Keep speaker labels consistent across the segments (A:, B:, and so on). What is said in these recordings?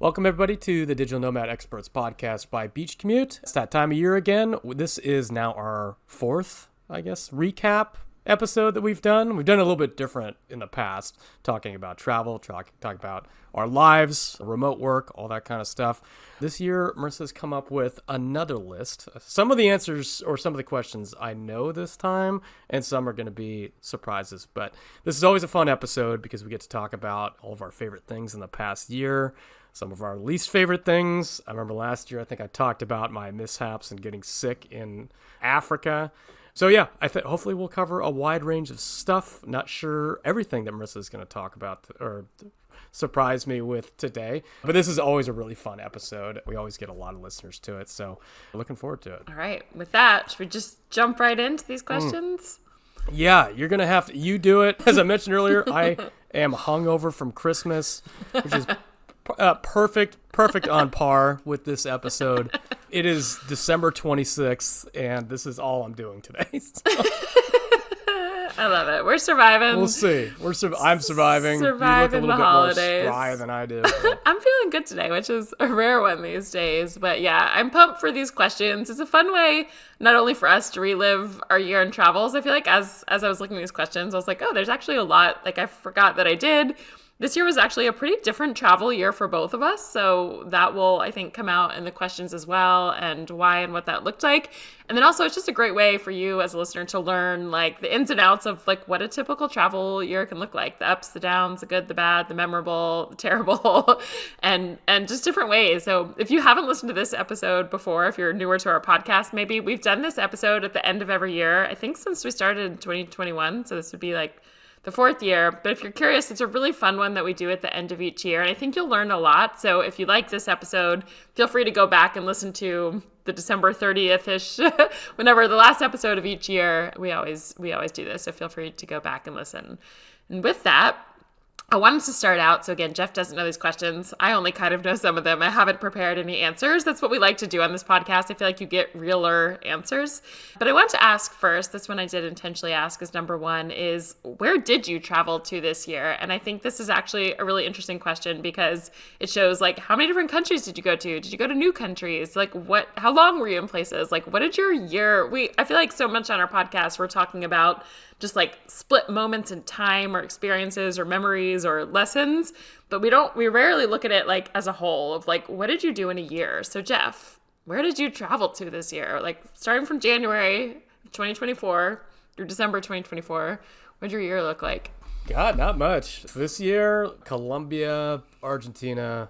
A: Welcome, everybody, to the Digital Nomad Experts podcast by Commute. It's that time of year again. This is now our fourth, recap episode that we've done. We've done a little bit different in the past, talking about travel, talking about our lives, remote work, all that kind of stuff. This year, Marisa's come up with another list. Some of the answers or some of the questions I know this time, and some are going to be surprises. But this is always a fun episode because we get to talk about all of our favorite things in the past year. Some of our least favorite things. I remember last year, I think I talked about my mishaps and getting sick in Africa. So yeah, hopefully we'll cover a wide range of stuff. Not sure everything that Marisa is going to talk about or surprise me with today. But this is always a really fun episode. We always get a lot of listeners to it. So looking forward to it.
B: All right. With that, should we just jump right into these questions?
A: Yeah, you're going to have to. You do it. As I mentioned earlier, I am hungover from Christmas, which is perfect on par with this episode. It is December 26th, and this is all I'm doing today. So.
B: I love it. We're surviving.
A: We'll see. I'm surviving.
B: Surviving
A: you look a little
B: the
A: bit
B: holidays.
A: more spry than I do.
B: I'm feeling good today, which is a rare one these days. But yeah, I'm pumped for these questions. It's a fun way, not only for us to relive our year in travels. I feel like as I was looking at these questions, I was like, oh, there's actually a lot. Like I forgot that I did. This year was actually a pretty different travel year for both of us. So that will, I think, come out in the questions as well, and why and what that looked like. And then also it's just a great way for you as a listener to learn like the ins and outs of like what a typical travel year can look like. The ups, the downs, the good, the bad, the memorable, the terrible, and just different ways. So if you haven't listened to this episode before, if you're newer to our podcast, maybe we've done this episode at the end of every year, I think since we started in 2021. So this would be like the fourth year. But if you're curious, it's a really fun one that we do at the end of each year. And I think you'll learn a lot. So if you like this episode, feel free to go back and listen to the December 30th-ish, whenever the last episode of each year. We always do this. So feel free to go back and listen. And with that, I wanted to start out. So again, Jeff doesn't know these questions. I only kind of know some of them. I haven't prepared any answers. That's what we like to do on this podcast. I feel like you get realer answers. But I want to ask first, this one I did intentionally ask is number one, is where did you travel to this year? And I think this is actually a really interesting question because it shows like how many different countries did you go to? Did you go to new countries? Like how long were you in places? Like what did your year, I feel like so much on our podcast, we're talking about just like split moments in time or experiences or memories or lessons, but we rarely look at it like as a whole of like, what did you do in a year? So Jeff, where did you travel to this year? Like starting from January 2024 through December 2024, what did your year look like?
A: God, not much. This year, Colombia, Argentina,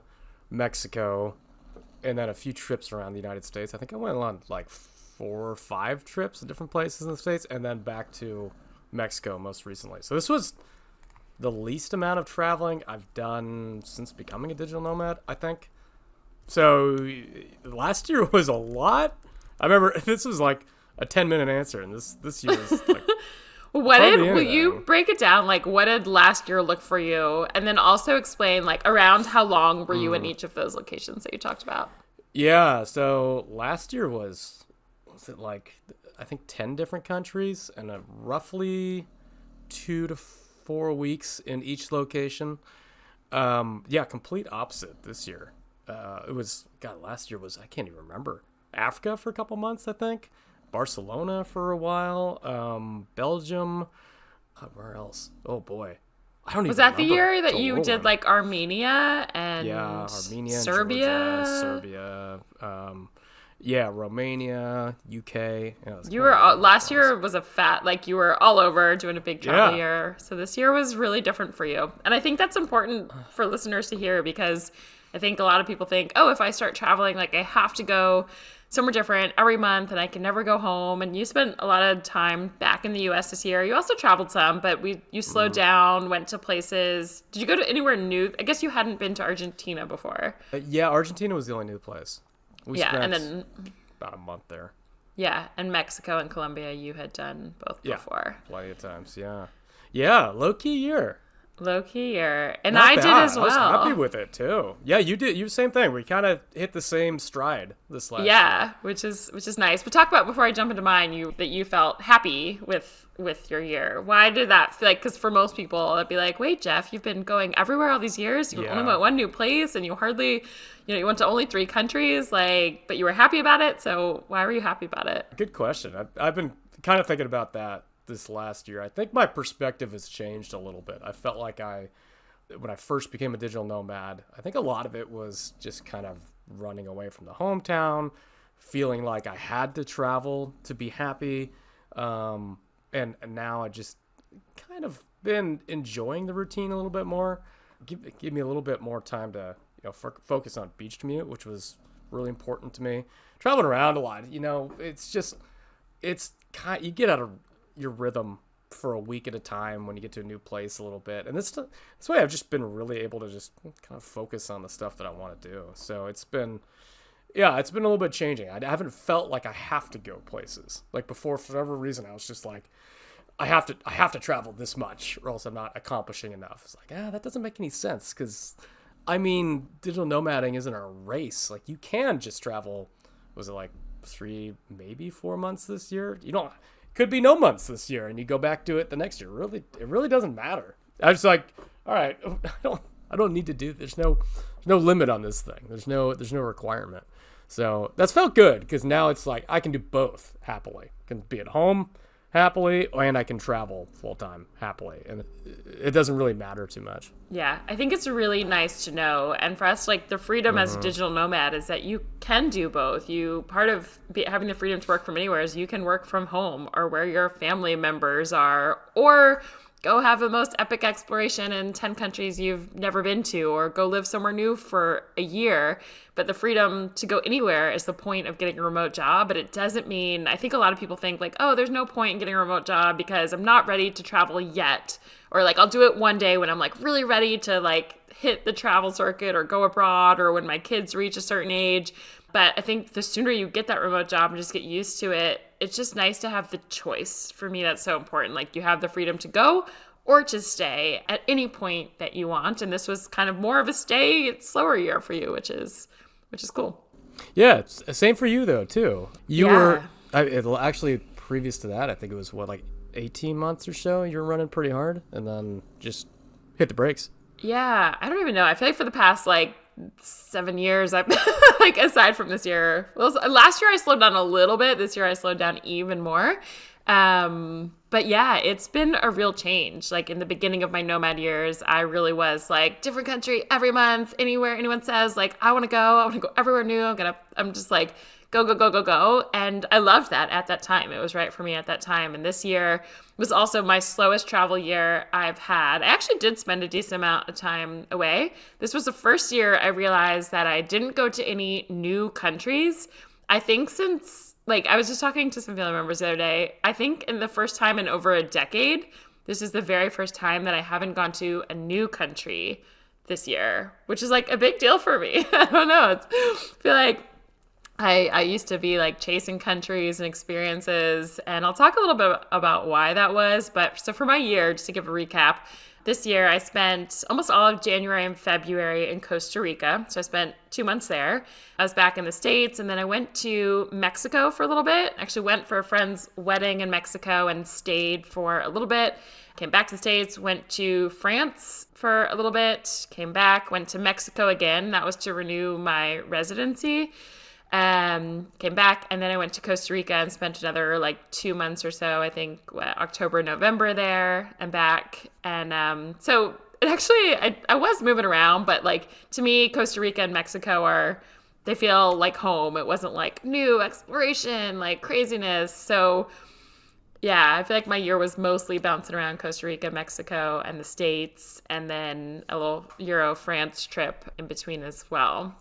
A: Mexico, and then a few trips around the United States. I think I went on like 4 or 5 trips to different places in the States, and then back to Mexico most recently. So this was the least amount of traveling I've done since becoming a digital nomad, I think. So last year was a lot. I remember this was like a 10-minute answer, and this year is like
B: will you break it down? Like what did last year look for you? And then also explain like around how long were you in each of those locations that you talked about?
A: Yeah, so last year was it like I think 10 different countries and roughly 2 to 4 weeks in each location. Complete opposite this year. Last year was, I can't even remember. Africa for a couple months, I think. Barcelona for a while. Belgium. Where else? Oh boy. I don't even remember.
B: Was that the year that you did like Armenia and
A: Armenia,
B: Serbia?
A: Georgia, Serbia. Romania, UK.
B: Last year was you were all over doing a big travel year. So this year was really different for you. And I think that's important for listeners to hear because I think a lot of people think, oh, if I start traveling, like I have to go somewhere different every month and I can never go home. And you spent a lot of time back in the US this year. You also traveled some, but you slowed down, went to places. Did you go to anywhere new? I guess you hadn't been to Argentina before.
A: Argentina was the only new place. We spent
B: and then
A: about a month there.
B: Yeah, and Mexico and Colombia you had done both before.
A: Plenty of times, yeah. Yeah, low-key year.
B: Low key year. And
A: Not
B: I
A: bad.
B: did as well.
A: I was happy with it too. Yeah, you did. You same thing. We kind of hit the same stride this last year.
B: Which is nice. But talk about, before I jump into mine, you felt happy with your year. Why did that feel like? Because for most people, it'd be like, wait, Jeff, you've been going everywhere all these years. You only went one new place, and you hardly, you went to only 3 countries. Like, but you were happy about it. So why were you happy about it?
A: Good question. I've been kind of thinking about that this last year. I think my perspective has changed a little bit. I felt like when I first became a digital nomad, I think a lot of it was just kind of running away from the hometown, feeling like I had to travel to be happy. And now I just kind of been enjoying the routine a little bit more. Give me a little bit more time to, focus on beach commute, which was really important to me. Traveling around a lot, it's kind, you get out of your rhythm for a week at a time when you get to a new place a little bit. And this way I've just been really able to just kind of focus on the stuff that I want to do. So it's been a little bit changing. I haven't felt like I have to go places. Like before, for whatever reason, I was just like, I have to travel this much or else I'm not accomplishing enough. It's like, that doesn't make any sense. Cause digital nomading isn't a race. Like you can just travel, was it like 3, maybe 4 months this year? Could be no months this year, and you go back to it the next year. Really, it really doesn't matter. I was like, all right, I don't need to do. There's no limit on this thing. There's no requirement. So that's felt good because now it's like I can do both happily. I can be at home happily, and I can travel full time happily, and it doesn't really matter too much.
B: Yeah, I think it's really nice to know. And for us, like the freedom as a digital nomad is that you can do both. Part of having the freedom to work from anywhere is you can work from home or where your family members are, or go have the most epic exploration in 10 countries you've never been to, or go live somewhere new for a year. But the freedom to go anywhere is the point of getting a remote job. But it doesn't mean, I think a lot of people think like, oh, there's no point in getting a remote job because I'm not ready to travel yet. Or like, I'll do it one day when I'm like really ready to like hit the travel circuit or go abroad, or when my kids reach a certain age. But I think the sooner you get that remote job and just get used to it, it's just nice to have the choice. For me, that's so important. Like you have the freedom to go or to stay at any point that you want. And this was kind of more of a stay, it's slower year for you, which is cool.
A: Yeah, it's same for you though too. You were actually previous to that, I think it was like 18 months or so. You were running pretty hard and then just hit the brakes.
B: Yeah, I don't even know. I feel like for the past like 7 years, I've like aside from this year, well, last year I slowed down a little bit. This year I slowed down even more. But yeah, it's been a real change. Like in the beginning of my nomad years, I really was like different country every month, anywhere anyone says like, I want to go everywhere new. I'm just like, go. And I loved that at that time. It was right for me at that time. And this year was also my slowest travel year I've had. I actually did spend a decent amount of time away. This was the first year I realized that I didn't go to any new countries. I think since, like, I was just talking to some family members the other day. I think in the first time in over a decade, this is the very first time that I haven't gone to a new country this year, which is like a big deal for me. I don't know. I feel like I used to be like chasing countries and experiences, and I'll talk a little bit about why that was. But so for my year, just to give a recap, this year I spent almost all of January and February in Costa Rica. So I spent 2 months there. I was back in the States, and then I went to Mexico for a little bit. Actually went for a friend's wedding in Mexico and stayed for a little bit. Came back to the States, went to France for a little bit, came back, went to Mexico again. That was to renew my residency. Came back, and then I went to Costa Rica and spent another like 2 months or so, I think October, November there and back. And so it actually, I was moving around, but like to me, Costa Rica and Mexico they feel like home. It wasn't like new exploration, like craziness. So yeah, I feel like my year was mostly bouncing around Costa Rica, Mexico, and the States, and then a little Euro France trip in between as well.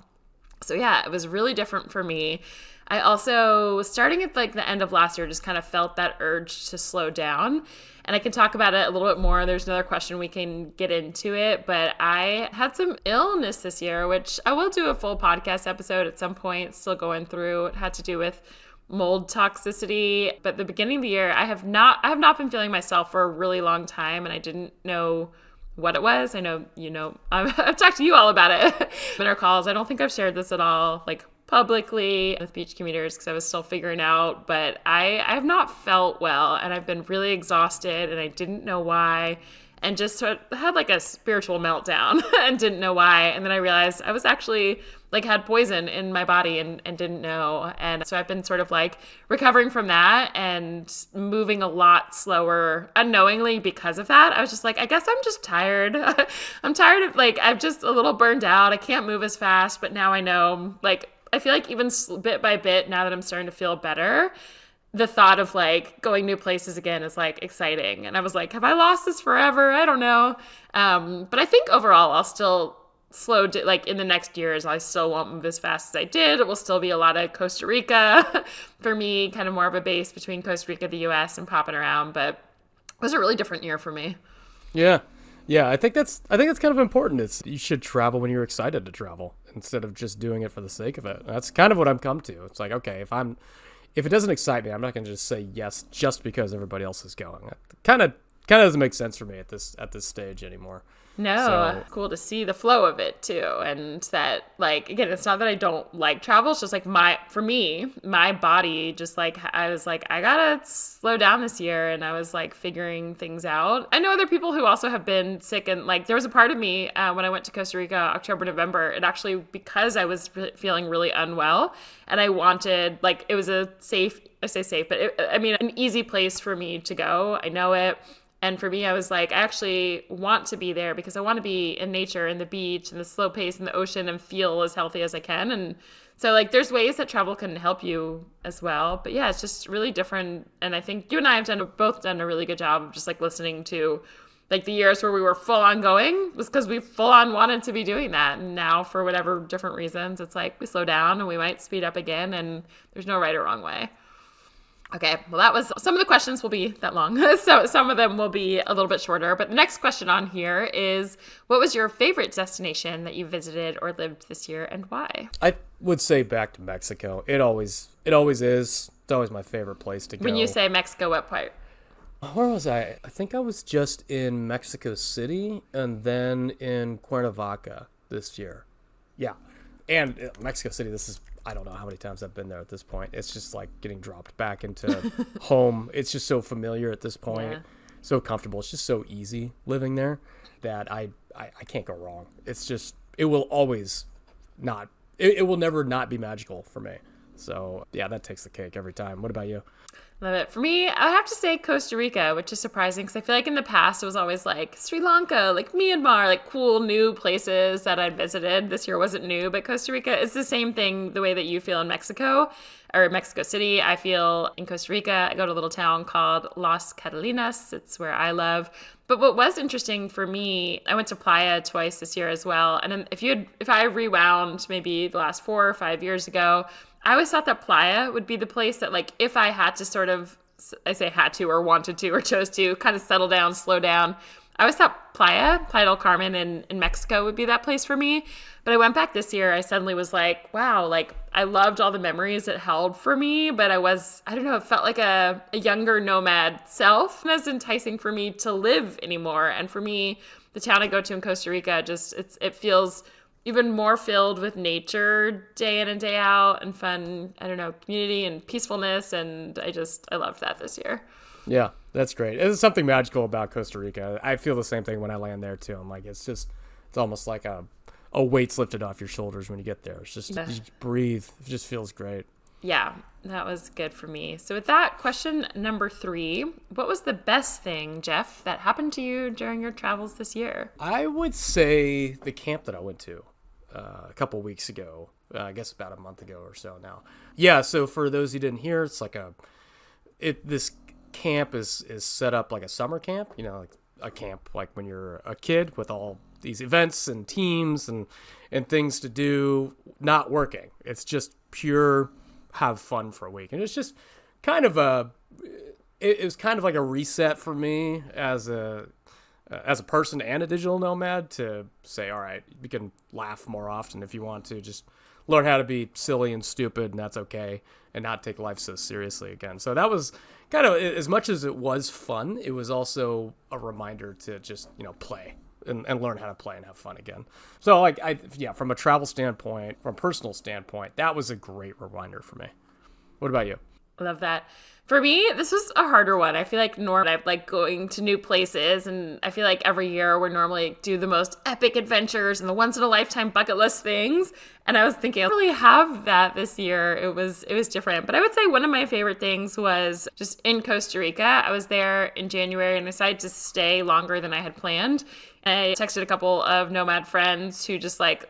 B: So yeah, it was really different for me. I also, starting at like the end of last year, just kind of felt that urge to slow down. And I can talk about it a little bit more. There's another question we can get into it. But I had some illness this year, which I will do a full podcast episode at some point, still going through. It had to do with mold toxicity. But the beginning of the year, I have not been feeling myself for a really long time. And I didn't know what it was. I know, I've talked to you all about it in our calls. I don't think I've shared this at all, like publicly with beach commuters because I was still figuring out, but I have not felt well and I've been really exhausted and I didn't know why. And just sort of had like a spiritual meltdown and didn't know why. And then I realized I was actually like had poison in my body and didn't know. And so I've been sort of like recovering from that and moving a lot slower unknowingly because of that. I was just like, I guess I'm just tired. I'm tired of like, I'm just a little burned out. I can't move as fast. But now I know, like, I feel like even bit by bit, now that I'm starting to feel better, the thought of like going new places again is like exciting. And I was like, have I lost this forever? I don't know. But I think overall I'll still like in the next years, I still won't move as fast as I did. It will still be a lot of Costa Rica for me, kind of more of a base between Costa Rica, the US and popping around. But it was a really different year for me.
A: Yeah. Yeah. I think that's kind of important. You should travel when you're excited to travel instead of just doing it for the sake of it. That's kind of what I'm come to. It's like, okay, if it doesn't excite me, I'm not going to just say yes just because everybody else is going. It kind of doesn't make sense for me at this stage anymore.
B: No, cool to see the flow of it too. And that, like, again, it's not that I don't like travel. It's just like for me, my body just like, I was like, I gotta slow down this year. And I was like figuring things out. I know other people who also have been sick and like, there was a part of me when I went to Costa Rica, October, November, it actually, because I was feeling really unwell and I wanted, like, it was I say safe, but an easy place for me to go. I know it. And for me, I was like, I actually want to be there because I want to be in nature and the beach and the slow pace and the ocean and feel as healthy as I can. And so like, there's ways that travel can help you as well. But yeah, it's just really different. And I think you and I have both done a really good job of just like listening to like the years where we were full on going was because we full on wanted to be doing that. And now for whatever different reasons, it's like we slow down and we might speed up again and there's no right or wrong way. Okay, well, some of the questions will be that long, so some of them will be a little bit shorter. But the next question on here is, what was your favorite destination that you visited or lived this year and why?
A: I would say back to Mexico. It always is. It's always my favorite place to go.
B: When you say Mexico, what part?
A: Where was I? I think I was just in Mexico City and then in Cuernavaca this year. Yeah. And Mexico City, I don't know how many times I've been there at this point. It's just like getting dropped back into home. It's just so familiar at this point, so comfortable. It's just so easy living there that I can't go wrong. It's just, it will always not, it will never not be magical for me. So yeah, that takes the cake every time. What about you?
B: Love it. For me, I have to say Costa Rica, which is surprising because I feel like in the past it was always like Sri Lanka, like Myanmar, like cool new places that I'd visited. This year wasn't new, but Costa Rica is the same thing the way that you feel in Mexico or Mexico City. I feel in Costa Rica, I go to a little town called Las Catalinas. It's where I love. But what was interesting for me, I went to Playa twice this year as well. And if I rewound maybe the last 4 or 5 years ago, I always thought that Playa would be the place that, like, if I had to sort of, I say had to or wanted to or chose to kind of settle down, slow down, I always thought Playa del Carmen in Mexico would be that place for me. But I went back this year, I suddenly was like, wow, like, I loved all the memories it held for me, but I don't know, it felt like a younger nomad self. It was enticing for me to live anymore. And for me, the town I go to in Costa Rica, it feels even more filled with nature day in and day out and fun, I don't know, community and peacefulness. And I loved that this year.
A: Yeah, that's great. There's something magical about Costa Rica. I feel the same thing when I land there too. I'm like, it's almost like a weight's lifted off your shoulders when you get there. It's just, you just breathe. It just feels great.
B: Yeah, that was good for me. So with that, question number 3, what was the best thing, Jeff, that happened to you during your travels this year?
A: I would say the camp that I went to a couple weeks ago, I guess about a month ago or so now. Yeah, so for those who didn't hear, it's like this camp is set up like a summer camp, like a camp like when you're a kid with all these events and teams and things to do, not working. It's just pure have fun for a week. And it's just kind of it was kind of like a reset for me as a person and a digital nomad to say, all right, you can laugh more often if you want to, just learn how to be silly and stupid, and that's okay, and not take life so seriously again. So that was kind of, as much as it was fun, it was also a reminder to just, play and learn how to play and have fun again. So like from a travel standpoint, from a personal standpoint, that was a great reminder for me. What about you?
B: I love that. For me, this was a harder one. I feel like normally I like going to new places, and I feel like every year we normally do the most epic adventures and the once in a lifetime bucket list things. And I was thinking I don't really have that this year. It was different. But I would say one of my favorite things was just in Costa Rica. I was there in January and decided to stay longer than I had planned. And I texted a couple of Nomad friends who just like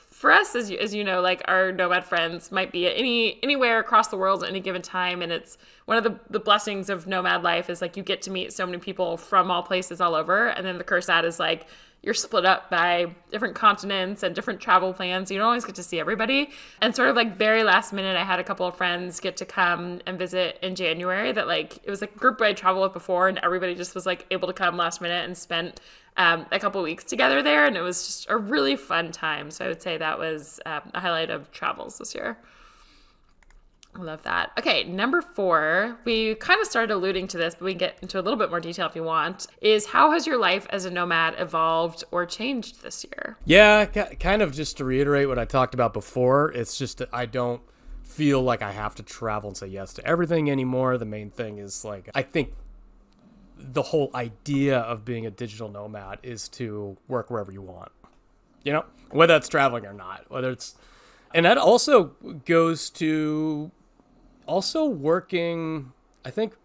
B: for us, as you know, like our Nomad friends might be at anywhere across the world at any given time. And it's one of the blessings of Nomad life is like you get to meet so many people from all places all over. And then the curse of that is like you're split up by different continents and different travel plans. You don't always get to see everybody. And sort of like very last minute, I had a couple of friends get to come and visit in January that like, it was like a group I traveled with before, and everybody just was like able to come last minute and spent a couple of weeks together there. And it was just a really fun time. So I would say that was a highlight of travels this year. I love that. Okay, number 4, we kind of started alluding to this, but we can get into a little bit more detail if you want, is how has your life as a nomad evolved or changed this year?
A: Yeah, kind of just to reiterate what I talked about before, it's just that I don't feel like I have to travel and say yes to everything anymore. The main thing is like, I think the whole idea of being a digital nomad is to work wherever you want, you know, whether it's traveling or not, and that also goes to also working, I think,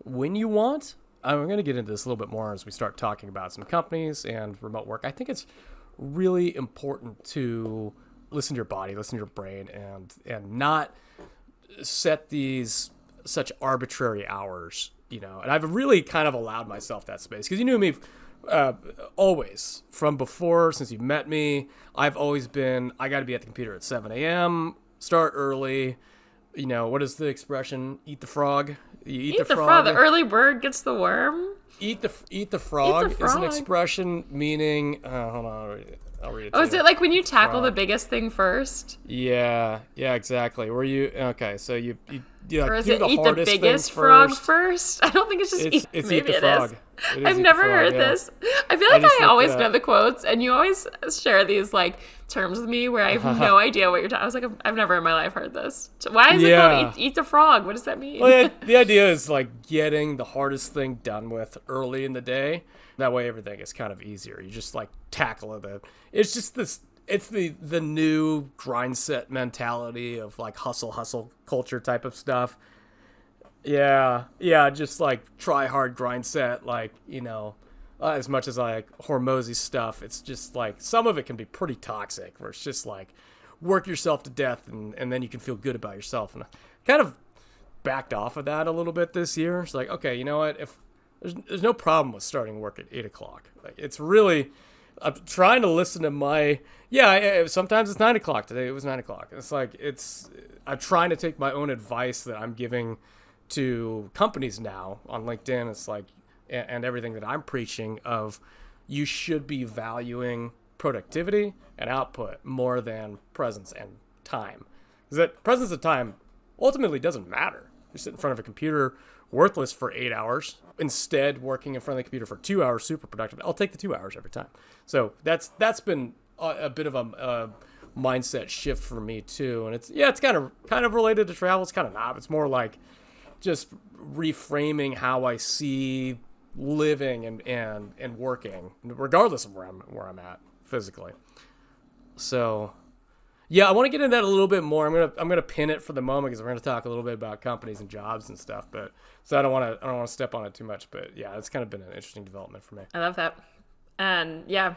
A: when you want. I'm going to get into this a little bit more as we start talking about some companies and remote work. I think it's really important to listen to your body, listen to your brain, and not set these such arbitrary hours, you know. And I've really kind of allowed myself that space because you knew me always from before, since you've met me. I've always been, I got to be at the computer at 7 a.m., start early. You know, what is the expression? Eat the frog. You eat the frog.
B: The early bird gets the worm.
A: Eat the frog is an expression meaning. Hold on, I'll read it.
B: Oh, is it like when you tackle the biggest thing first?
A: Yeah, exactly. Where you so you
B: or is
A: do
B: it
A: the
B: eat the biggest frog first? I don't think it's just eat.
A: It's
B: Maybe
A: eat the frog.
B: I've never heard this. I feel like I always know the quotes, and you always share these like terms with me where I have no idea what you're talking. I was like, I've never in my life heard this. So why is it called eat the frog? What does that mean?
A: Well, the idea is like getting the hardest thing done with early in the day. That way, everything is kind of easier. You just like tackle it. It's just this. It's the new grind set mentality of like hustle culture type of stuff. Yeah, just like try hard grind set, like, you know, as much as I like Hormozy stuff, it's just like some of it can be pretty toxic, where it's just like work yourself to death and then you can feel good about yourself. And I kind of backed off of that a little bit this year. It's like, okay, you know what, if there's no problem with starting work at 8 o'clock. Like, it's really, I'm trying to listen to my, sometimes it's 9 o'clock. Today it was 9 o'clock. It's like, I'm trying to take my own advice that I'm giving to companies now on LinkedIn. It's like, and everything that I'm preaching of, you should be valuing productivity and output more than presence and time. Because that presence and time ultimately doesn't matter. You sit in front of a computer worthless for 8 hours, instead working in front of the computer for 2 hours, super productive. I'll take the 2 hours every time. So that's been a bit of a mindset shift for me too. And it's kind of related to travel. It's kind of not. It's more like just reframing how I see living and working, regardless of where I'm at physically. So, yeah, I want to get into that a little bit more. I'm gonna pin it for the moment because we're gonna talk a little bit about companies and jobs and stuff. But so I don't want to step on it too much. But yeah, it's kind of been an interesting development for me.
B: I love that, and yeah.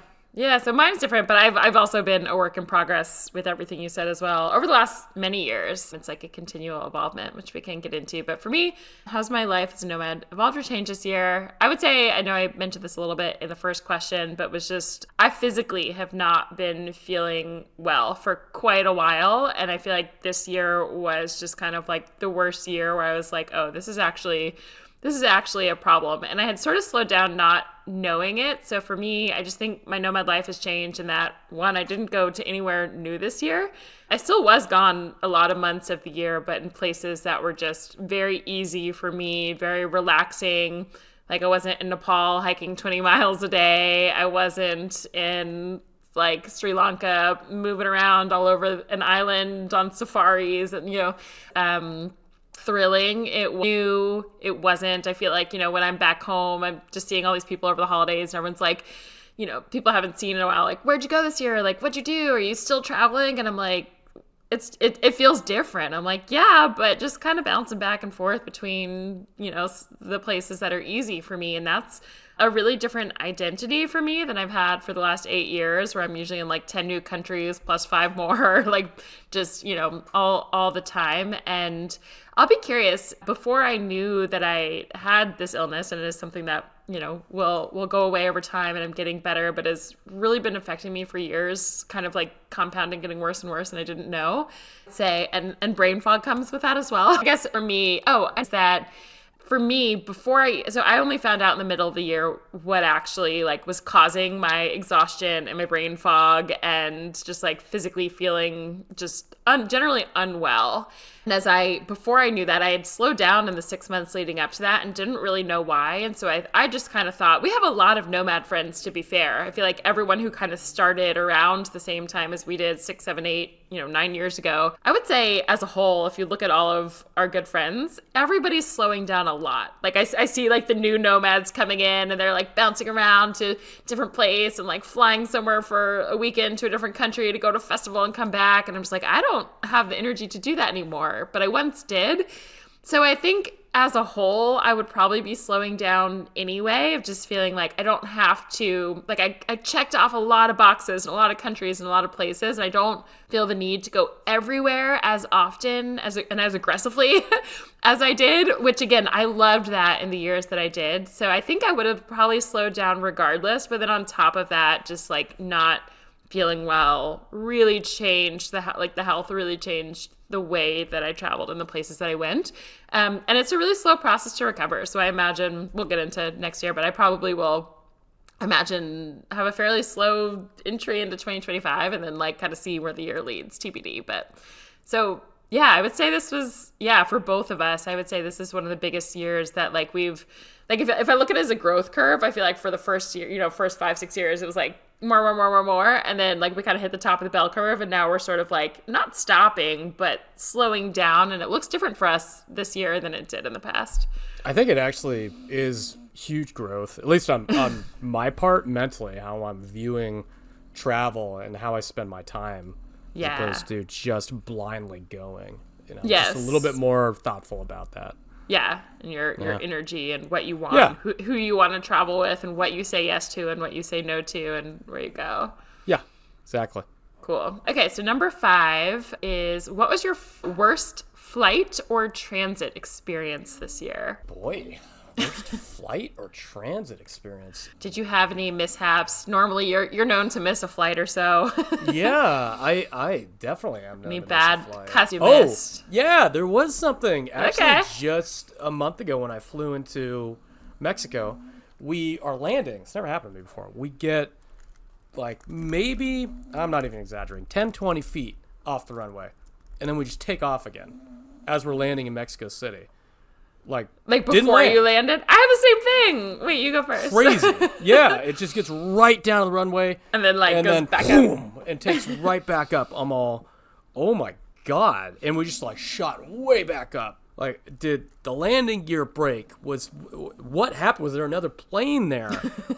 B: So mine's different, but I've also been a work in progress with everything you said as well over the last many years. It's like a continual evolvement, which we can get into. But for me, how's my life as a nomad evolved or changed this year? I would say, I know I mentioned this a little bit in the first question, but was just, I physically have not been feeling well for quite a while. And I feel like this year was just kind of like the worst year where I was like, oh, this is actually a problem. And I had sort of slowed down not knowing it. So for me, I just think my nomad life has changed in that, one, I didn't go to anywhere new this year. I still was gone a lot of months of the year, but in places that were just very easy for me, very relaxing, Like, I wasn't in Nepal hiking 20 miles a day. I wasn't in like Sri Lanka moving around all over an island on safaris and, thrilling. It wasn't. I feel like, when I'm back home, I'm just seeing all these people over the holidays and everyone's like, people I haven't seen in a while, like, where'd you go this year? Like, what'd you do? Are you still traveling? And I'm like, it feels different. I'm like, yeah, but just kind of bouncing back and forth between, the places that are easy for me. And that's a really different identity for me than I've had for the last 8 years, where I'm usually in like 10 new countries plus 5 more, like just, all the time. And I'll be curious, before I knew that I had this illness, and it is something that, will go away over time and I'm getting better, but has really been affecting me for years, kind of like compounding, getting worse and worse, and I didn't know. And brain fog comes with that as well. I guess for me, is that for me, so I only found out in the middle of the year what actually like was causing my exhaustion and my brain fog and just like physically feeling just generally unwell. And before I knew that, I had slowed down in the 6 months leading up to that and didn't really know why. And so I just kind of thought, we have a lot of Nomad friends, to be fair. I feel like everyone who kind of started around the same time as we did 6, 7, 8, 9 years ago, I would say as a whole, if you look at all of our good friends, everybody's slowing down a lot. Like I see like the new Nomads coming in and they're like bouncing around to different place and like flying somewhere for a weekend to a different country to go to a festival and come back. And I'm just like, I don't have the energy to do that anymore, but I once did. So I think as a whole, I would probably be slowing down anyway, of just feeling like I don't have to, like I checked off a lot of boxes in a lot of countries and a lot of places, and I don't feel the need to go everywhere as often and as aggressively as I did, which again, I loved that in the years that I did. So I think I would have probably slowed down regardless, but then on top of that, just like not feeling well really changed the health really changed the way that I traveled and the places that I went. And it's a really slow process to recover. So I imagine we'll get into next year, but I probably will have a fairly slow entry into 2025 and then like kind of see where the year leads, TBD. But so yeah, I would say this was, for both of us, I would say this is one of the biggest years that like we've, like if I look at it as a growth curve, I feel like for the first year, first 5, 6 years, it was like more. And then like we kind of hit the top of the bell curve and now we're sort of like not stopping, but slowing down. And it looks different for us this year than it did in the past.
A: I think it actually is huge growth, at least on my part mentally, how I'm viewing travel and how I spend my time.
B: Yeah.
A: As opposed to just blindly going,
B: Yes.
A: Just a little bit more thoughtful about that.
B: Yeah, and your energy and what you want, who you want to travel with, and what you say yes to and what you say no to, and where you go.
A: Yeah, exactly.
B: Cool. Okay, so number 5 is, what was your worst flight or transit experience this year?
A: Boy, worst flight or transit experience.
B: Did you have any mishaps? Normally, you're known to miss a flight or so.
A: Yeah, I definitely am known
B: any
A: to
B: bad
A: miss a flight.
B: cuts you missed?
A: Yeah, there was something. Actually,
B: Okay.
A: just a month ago when I flew into Mexico, we are landing. It's never happened to me before. We get like maybe, I'm not even exaggerating, 10, 20 feet off the runway. And then we just take off again as we're landing in Mexico City. Like
B: before you landed? I have the same thing. Wait, you go first.
A: Crazy. Yeah, it just gets right down the runway.
B: And then goes back
A: boom,
B: up.
A: And takes right back up. I'm all, oh my God. And we just like shot way back up. Like, did the landing gear break? What happened? Was there another plane there?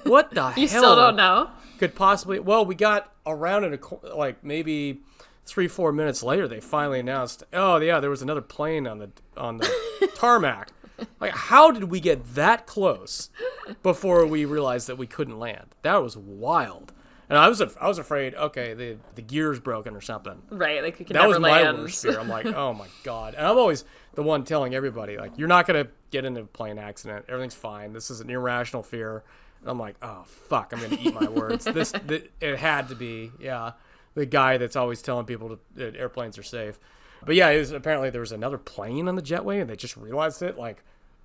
A: What the hell?
B: You still don't know?
A: Could possibly, well, we got around in like maybe 3-4 minutes later, they finally announced, oh yeah, there was another plane on the tarmac. Like, how did we get that close before we realized that we couldn't land? That was wild. And I was afraid, okay, the gear's broken or something.
B: Right, like you can
A: that
B: never
A: was
B: land.
A: my worst fear. I'm like, oh my God. And I'm always the one telling everybody, like, you're not going to get into a plane accident. Everything's fine. This is an irrational fear. And I'm like, oh, fuck, I'm going to eat my words. It had to be, the guy that's always telling people that airplanes are safe. But yeah, apparently there was another plane on the jetway, and they just realized it like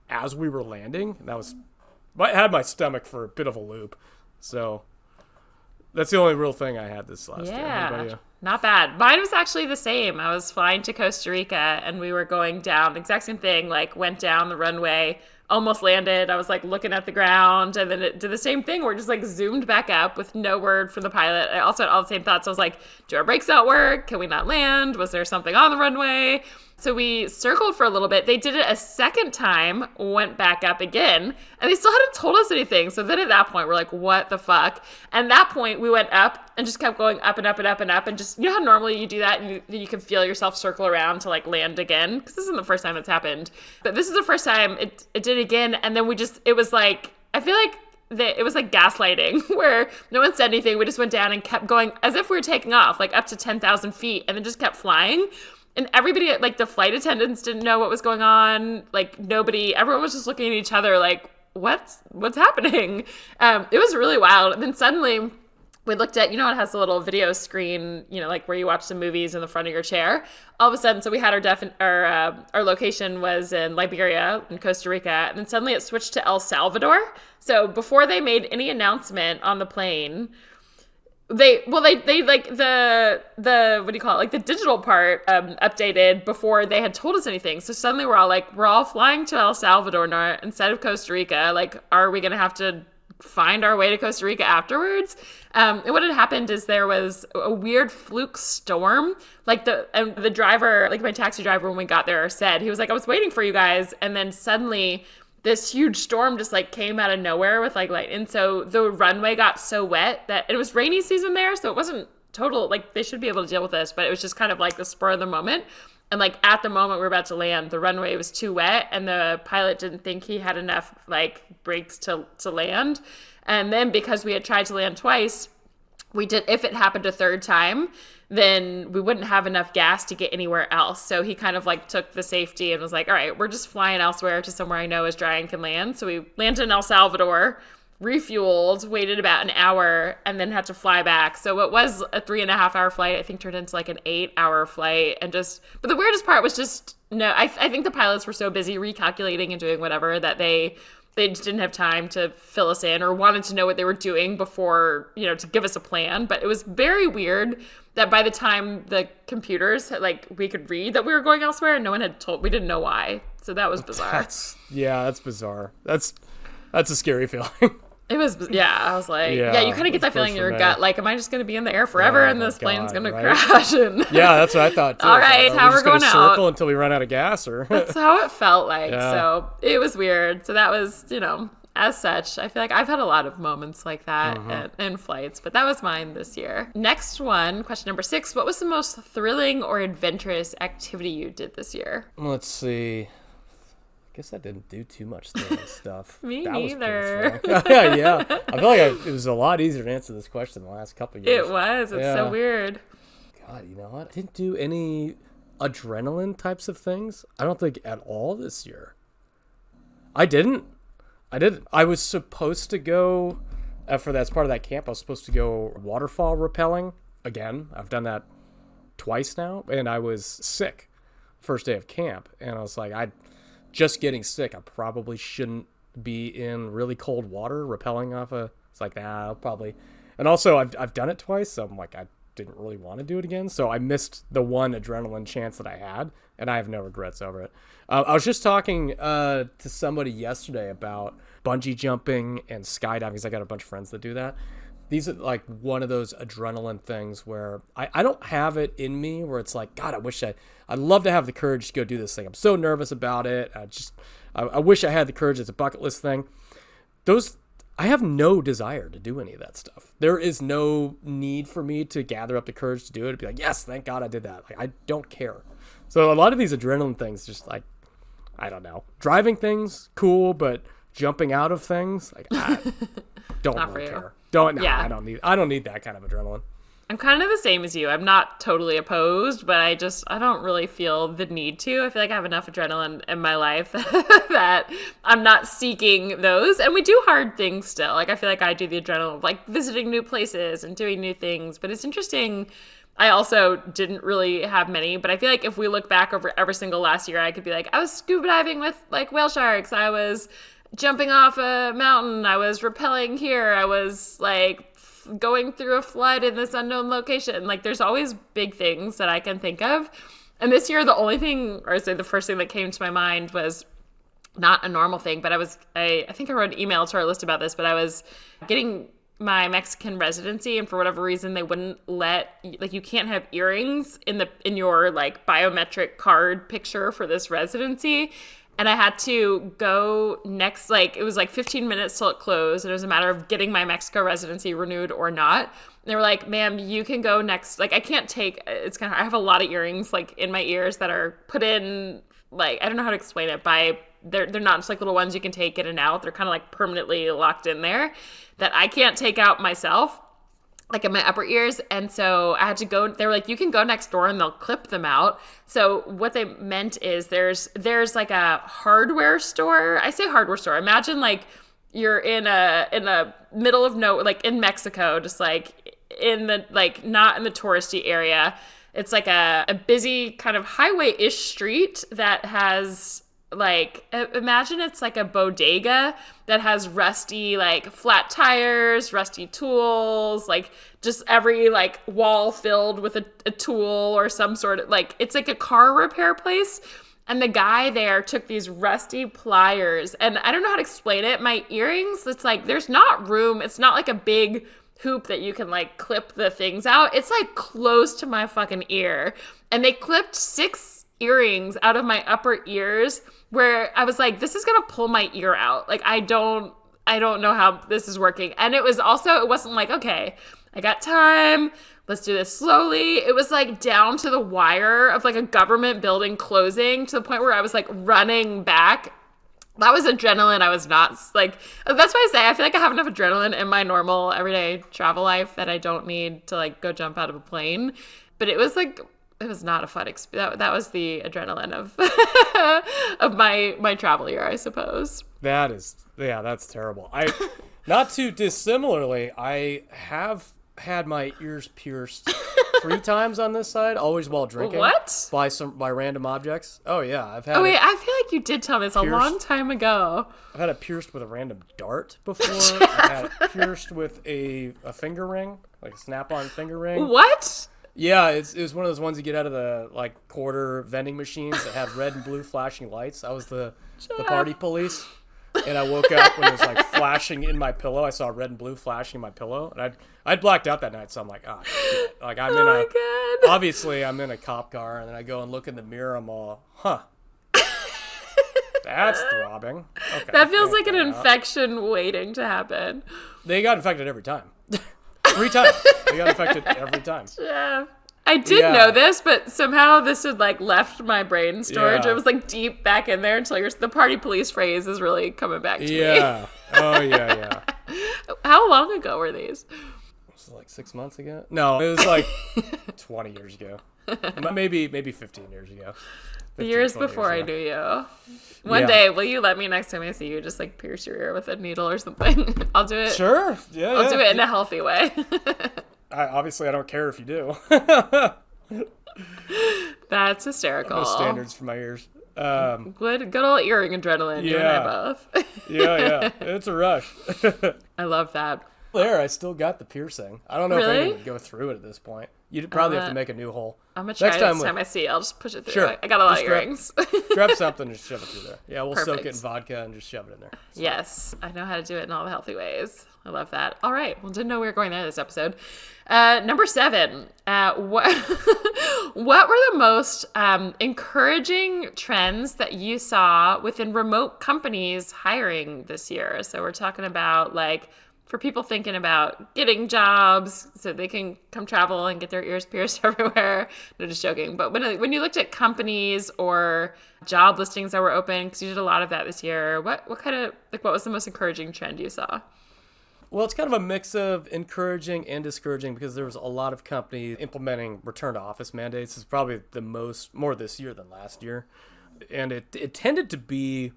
A: as we were landing. And that had my stomach for a bit of a loop. So that's the only real thing I had this last year. How about you?
B: not bad. Mine was actually the same. I was flying to Costa Rica and we were going down, exact same thing, like went down the runway, almost landed. I was like looking at the ground, and then it did the same thing. We're just like zoomed back up with no word from the pilot. I also had all the same thoughts. I was like, do our brakes not work? Can we not land? Was there something on the runway? So we circled for a little bit. They did it a second time, went back up again, and they still hadn't told us anything. So then at that point, we're like, what the fuck? And at that point, we went up and just kept going up and up and up and up. And just, you know how normally you do that and you can feel yourself circle around to like land again? Because this isn't the first time it's happened. But this is the first time it did again. And then it was like, I feel like it was like gaslighting where no one said anything. We just went down and kept going as if we were taking off, like up to 10,000 feet, and then just kept flying. And everybody, like the flight attendants didn't know what was going on. Like everyone was just looking at each other like, what's happening? It was really wild. And then suddenly we looked at, it has a little video screen, like where you watch some movies in the front of your chair. All of a sudden, so we had our location was in Liberia in Costa Rica. And then suddenly it switched to El Salvador. So before they made any announcement on the plane, they like the what do you call it, like the digital part updated before they had told us anything. So suddenly we're all flying to El Salvador now instead of Costa Rica. Like, are we gonna have to find our way to Costa Rica afterwards? And what had happened is there was a weird fluke storm. Like the driver, like my taxi driver when we got there said, he was like, I was waiting for you guys, and then suddenly this huge storm just like came out of nowhere with like light. And so the runway got so wet that it was rainy season there. So it wasn't total, like they should be able to deal with this, but it was just kind of like the spur of the moment. And like at the moment we were about to land, the runway was too wet and the pilot didn't think he had enough like brakes to land. And then because we had tried to land twice, if it happened a third time, then we wouldn't have enough gas to get anywhere else. So he kind of like took the safety and was like, all right, we're just flying elsewhere to somewhere I know is dry and can land. So we landed in El Salvador, refueled, waited about an hour, and then had to fly back. So what was a 3.5-hour flight, I think turned into like an 8-hour flight. But the weirdest part was just, I think the pilots were so busy recalculating and doing whatever that they just didn't have time to fill us in or wanted to know what they were doing before, to give us a plan. But it was very weird that by the time the computers, like, we could read that we were going elsewhere, no one had we didn't know why. So that was bizarre.
A: That's bizarre. That's a scary feeling.
B: It was, I was like, you kind of get that feeling in your gut, like, am I just going to be in the air forever and this plane's going to crash? And
A: yeah, that's what I thought too.
B: All right, how we're going out.
A: Circle until we run out of gas, or
B: that's how it felt like. Yeah. So it was weird. So that was, as such, I feel like I've had a lot of moments like that in flights, but that was mine this year. Next one, question number 6. What was the most thrilling or adventurous activity you did this year?
A: Let's see. I guess I didn't do too much stuff.
B: Me neither.
A: Yeah. I feel like it was a lot easier to answer this question the last couple of years.
B: It was. It's so weird.
A: God, you know what? I didn't do any adrenaline types of things. I don't think at all this year. I didn't. I was supposed to go, that's part of that camp, I was supposed to go waterfall rappelling. Again, I've done that twice now, and I was sick first day of camp. And I was like, just getting sick, I probably shouldn't be in really cold water rappelling off it's like, I'll probably. And also, I've done it twice, so I'm like, I didn't really want to do it again. So I missed the one adrenaline chance that I had, and I have no regrets over it. I was just talking to somebody yesterday about bungee jumping and skydiving, because I got a bunch of friends that do that. These are like one of those adrenaline things where I don't have it in me where it's like, God, I'd love to have the courage to go do this thing. I'm so nervous about it. I wish I had the courage. It's a bucket list thing. I have no desire to do any of that stuff. There is no need for me to gather up the courage to do it. To be like, yes, thank God I did that. Like, I don't care. So a lot of these adrenaline things, just like, I don't know. Driving things, cool, but jumping out of things, like, I don't really care. I don't need that kind of adrenaline.
B: I'm kind of the same as you. I'm not totally opposed, but I don't really feel the need to. I feel like I have enough adrenaline in my life that I'm not seeking those. And we do hard things still. Like, I feel like I do the adrenaline of like visiting new places and doing new things. But it's interesting. I also didn't really have many, but I feel like if we look back over every single last year, I could be like, I was scuba diving with like whale sharks. I was jumping off a mountain. I was rappelling here. I was like going through a flood in this unknown location. Like, there's always big things that I can think of. And this year, the only thing, or I'd say the first thing that came to my mind was not a normal thing, but I think I wrote an email to our list about this, but I was getting my Mexican residency, and for whatever reason, they wouldn't let, like, you can't have earrings in your, like, biometric card picture for this residency. And I had to go next, like, it was like 15 minutes till it closed, and it was a matter of getting my Mexico residency renewed or not. And they were like, ma'am, you can go next. Like, I can't take, it's kind of, I have a lot of earrings, like, in my ears that are put in, like, I don't know how to explain it, they're not just like little ones you can take in and out. They're kind of like permanently locked in there that I can't take out myself, like in my upper ears. And so I had to go, they were like, you can go next door and they'll clip them out. So what they meant is there's like a hardware store. I say hardware store. Imagine like you're in a middle of like in Mexico, just like in the, like not in the touristy area. It's like a busy kind of highway-ish street that has, like, imagine it's like a bodega that has rusty, like, flat tires, rusty tools, like, just every, like, wall filled with a tool or some sort of, like, it's like a car repair place. And the guy there took these rusty pliers, and I don't know how to explain it. My earrings, it's like, there's not room. It's not like a big hoop that you can, like, clip the things out. It's, like, close to my fucking ear. And they clipped 6 earrings out of my upper ears, where I was like, this is gonna pull my ear out. Like, I don't know how this is working. And it wasn't like, okay, I got time, let's do this slowly. It was like down to the wire of like a government building closing, to the point where I was like running back. That was adrenaline. I was not, like, that's why I say I feel like I have enough adrenaline in my normal everyday travel life that I don't need to like go jump out of a plane. But it was like, it was not a fun experience. That was the adrenaline of of my travel year, I suppose.
A: That's terrible. Not too dissimilarly, I have had my ears pierced 3 times on this side, always while drinking.
B: What?
A: By random objects. Oh yeah, I've had.
B: Oh wait, I feel like you did tell me this a long time ago.
A: I've had it pierced with a random dart before. I've had it pierced with a finger ring, like a snap-on finger ring.
B: What?
A: Yeah, it was one of those ones you get out of the like quarter vending machines that have red and blue flashing lights. I was the party police, and I woke up when it was like flashing in my pillow. I saw red and blue flashing in my pillow, and I'd blacked out that night, so I'm like, oh shit. Like obviously I'm in a cop car, and then I go and look in the mirror. I'm all, huh. That's throbbing. Okay,
B: that feels like an infection waiting to happen.
A: They got infected every time. 3 times. They got infected every time.
B: Jeff. I did know this, but somehow this had like left my brain storage.
A: Yeah.
B: It was like deep back in there until the party police phrase is really coming back to me.
A: Yeah. Oh, yeah.
B: How long ago were these?
A: Was it like 6 months ago? No, it was like 20 years ago. Maybe 15 years ago.
B: The years before I knew you. One day, will you let me, next time I see you, just like pierce your ear with a needle or something? I'll do it.
A: Sure. Yeah.
B: I'll do it in a healthy way.
A: Obviously, I don't care if you do.
B: That's hysterical.
A: No standards for my ears.
B: Good old earring adrenaline. You and I both.
A: yeah. It's a rush.
B: I love that.
A: There, I still got the piercing. I don't know if anyone would go through it at this point. You'd probably have to make a new hole.
B: I'm going to try next time I see you. I'll just push it through.
A: Sure.
B: I got a lot of earrings.
A: Grab something and just shove it through there. Yeah, we'll soak it in vodka and just shove it in there.
B: Yes, I know how to do it in all the healthy ways. I love that. All right. Well, didn't know we were going there this episode. Number 7. What were the most encouraging trends that you saw within remote companies hiring this year? So we're talking about like for people thinking about getting jobs so they can come travel and get their ears pierced everywhere. No, just joking. But when you looked at companies or job listings that were open, because you did a lot of that this year, what was the most encouraging trend you saw?
A: Well, it's kind of a mix of encouraging and discouraging because there was a lot of companies implementing return to office mandates. It's probably more this year than last year. And it tended to be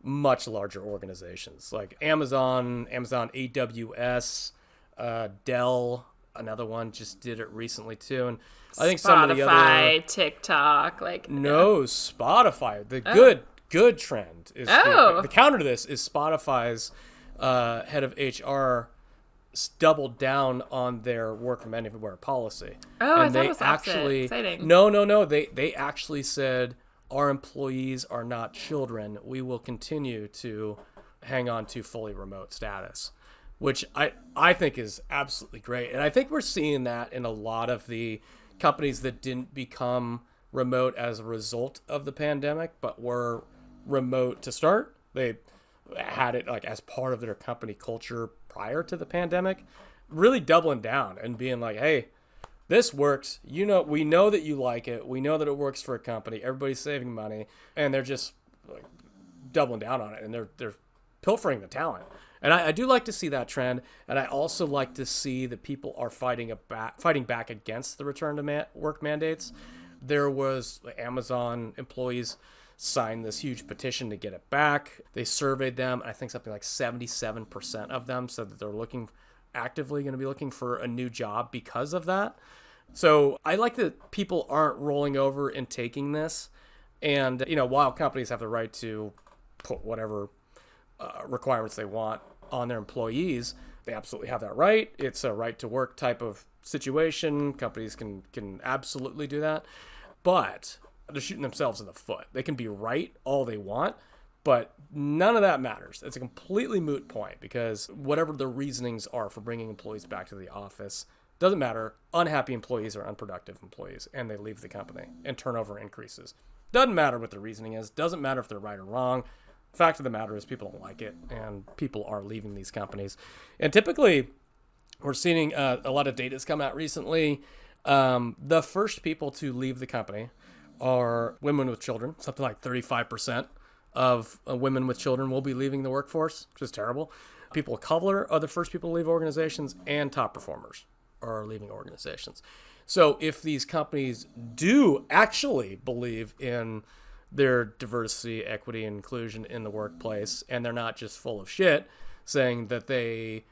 A: much larger organizations like Amazon AWS, Dell, another one just did it recently too. And I think some of the other
B: Spotify, TikTok,
A: Spotify. The good trend is the counter to this is Spotify's head of HR doubled down on their work from anywhere policy.
B: Oh,
A: and
B: I thought
A: they
B: it was
A: actually
B: exciting.
A: no. They actually said our employees are not children. We will continue to hang on to fully remote status, which I think is absolutely great. And I think we're seeing that in a lot of the companies that didn't become remote as a result of the pandemic, but were remote to start. They had it like as part of their company culture prior to the pandemic, really doubling down and being like, hey, this works. We know that you like it. We know that it works for a company. Everybody's saving money, and they're just like doubling down on it, and they're pilfering the talent. And I do like to see that trend, and I also like to see that people are fighting back against the return to work mandates. There was Amazon employees signed this huge petition to get it back. They surveyed them. I think something like 77% of them said that they're actively going to be looking for a new job because of that. So I like that people aren't rolling over and taking this. And, while companies have the right to put whatever requirements they want on their employees, they absolutely have that right. It's a right to work type of situation. Companies can absolutely do that. But they're shooting themselves in the foot. They can be right all they want, but none of that matters. It's a completely moot point because whatever the reasonings are for bringing employees back to the office doesn't matter. Unhappy employees are unproductive employees, and they leave the company, and turnover increases. Doesn't matter what the reasoning is. Doesn't matter if they're right or wrong. Fact of the matter is people don't like it, and people are leaving these companies. And typically, we're seeing a lot of data that's come out recently. The first people to leave the company are women with children. Something like 35% of women with children will be leaving the workforce, which is terrible. People of color are the first people to leave organizations, and top performers are leaving organizations. So if these companies do actually believe in their diversity, equity, and inclusion in the workplace, and they're not just full of shit saying that it's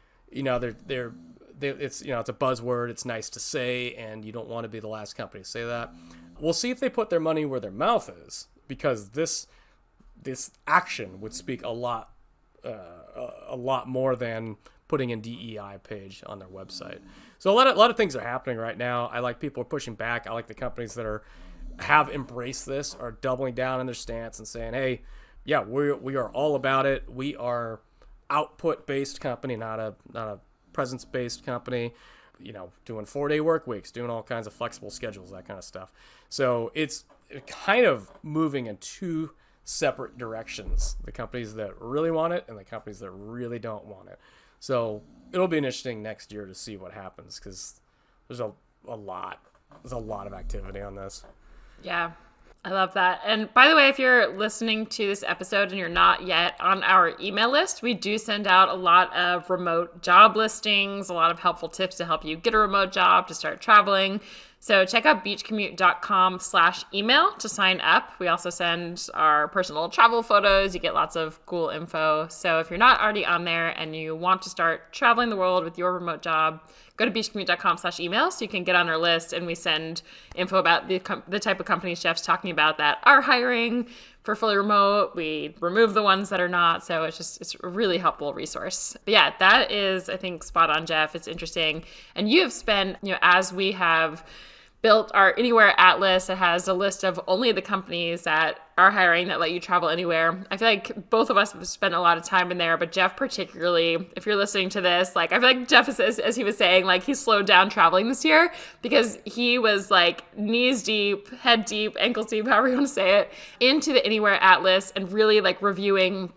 A: a buzzword, it's nice to say, and you don't want to be the last company to say that. We'll see if they put their money where their mouth is, because this action would speak a lot more than putting in DEI page on their website. So a lot of things are happening right now. I like people are pushing back. I like the companies that have embraced this, are doubling down on their stance and saying, hey, yeah, we are all about it. We are output-based company, not a presence-based company, doing 4-day work weeks, doing all kinds of flexible schedules, that kind of stuff. So it's kind of moving in two separate directions, the companies that really want it and the companies that really don't want it. So it'll be interesting next year to see what happens, because there's a lot of activity on this.
B: Yeah, I love that. And by the way, if you're listening to this episode and you're not yet on our email list, we do send out a lot of remote job listings, a lot of helpful tips to help you get a remote job, to start traveling. So check out beachcommute.com/email to sign up. We also send our personal travel photos. You get lots of cool info. So if you're not already on there and you want to start traveling the world with your remote job, go to beachcommute.com/email so you can get on our list, and we send info about the type of companies Jeff's talking about that are hiring for fully remote. We remove the ones that are not. So it's a really helpful resource. But yeah, that is, I think, spot on, Jeff. It's interesting. And you have spent, as we have built our Anywhere Atlas, it has a list of only the companies that are hiring that let you travel anywhere. I feel like both of us have spent a lot of time in there, but Jeff particularly, if you're listening to this, I feel like Jeff, as he was saying, he slowed down traveling this year because he was knees deep, head deep, ankles deep, however you want to say it, into the Anywhere Atlas and really reviewing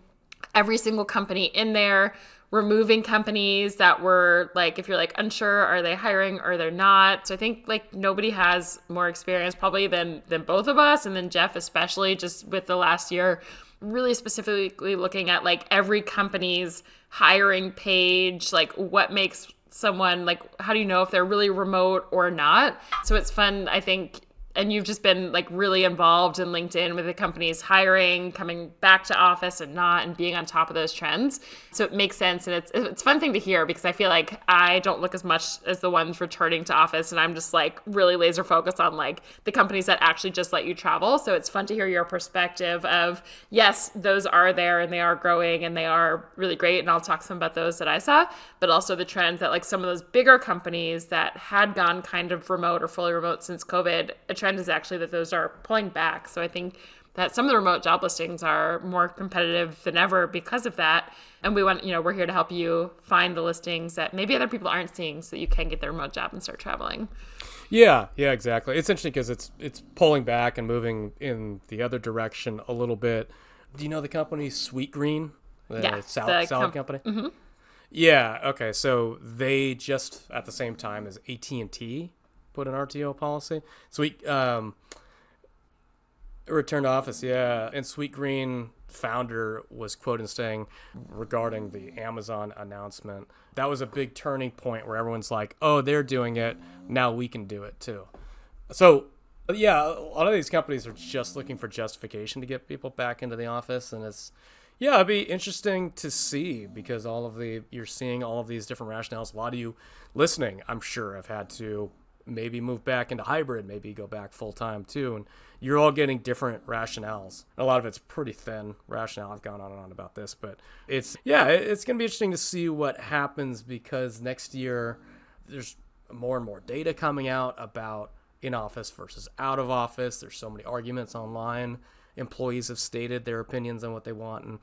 B: every single company in there, removing companies that were if you're unsure, are they hiring or they're not. So I think nobody has more experience probably than both of us, and then Jeff especially, just with the last year really specifically looking at every company's hiring page, what makes someone how do you know if they're really remote or not. So it's fun, I think, and you've just been like really involved in LinkedIn with the companies hiring, coming back to office and not, and being on top of those trends. So it makes sense. And it's a fun thing to hear because I feel like I don't look as much as the ones returning to office. And I'm just like really laser focused on like the companies that actually just let you travel. So it's fun to hear your perspective of, yes, those are there and they are growing and they are really great. And I'll talk some about those that I saw, but also the trend that like some of those bigger companies that had gone kind of remote or fully remote since COVID, a trend is actually that those are pulling back. So I think that some of the remote job listings are more competitive than ever because of that. And we want, we're here to help you find the listings that maybe other people aren't seeing so that you can get their remote job and start traveling.
A: Yeah, exactly. It's interesting because it's pulling back and moving in the other direction a little bit. Do you know the company Sweet Green? The salad company? Mm-hmm. Yeah, okay. So they just, at the same time as AT&T, put an RTO policy. Sweet return to office, yeah. And Sweet Green founder was quoted saying regarding the Amazon announcement, that was a big turning point where everyone's like, oh, they're doing it, now we can do it too. So yeah, a lot of these companies are just looking for justification to get people back into the office, and it'd be interesting to see because you're seeing all of these different rationales. A lot of you listening, I'm sure, have had to maybe move back into hybrid, maybe go back full time too, and you're all getting different rationales. A lot of it's pretty thin rationale. I've gone on and on about this, but it's going to be interesting to see what happens because next year there's more and more data coming out about in office versus out of office. There's so many arguments online. Employees have stated their opinions on what they want, and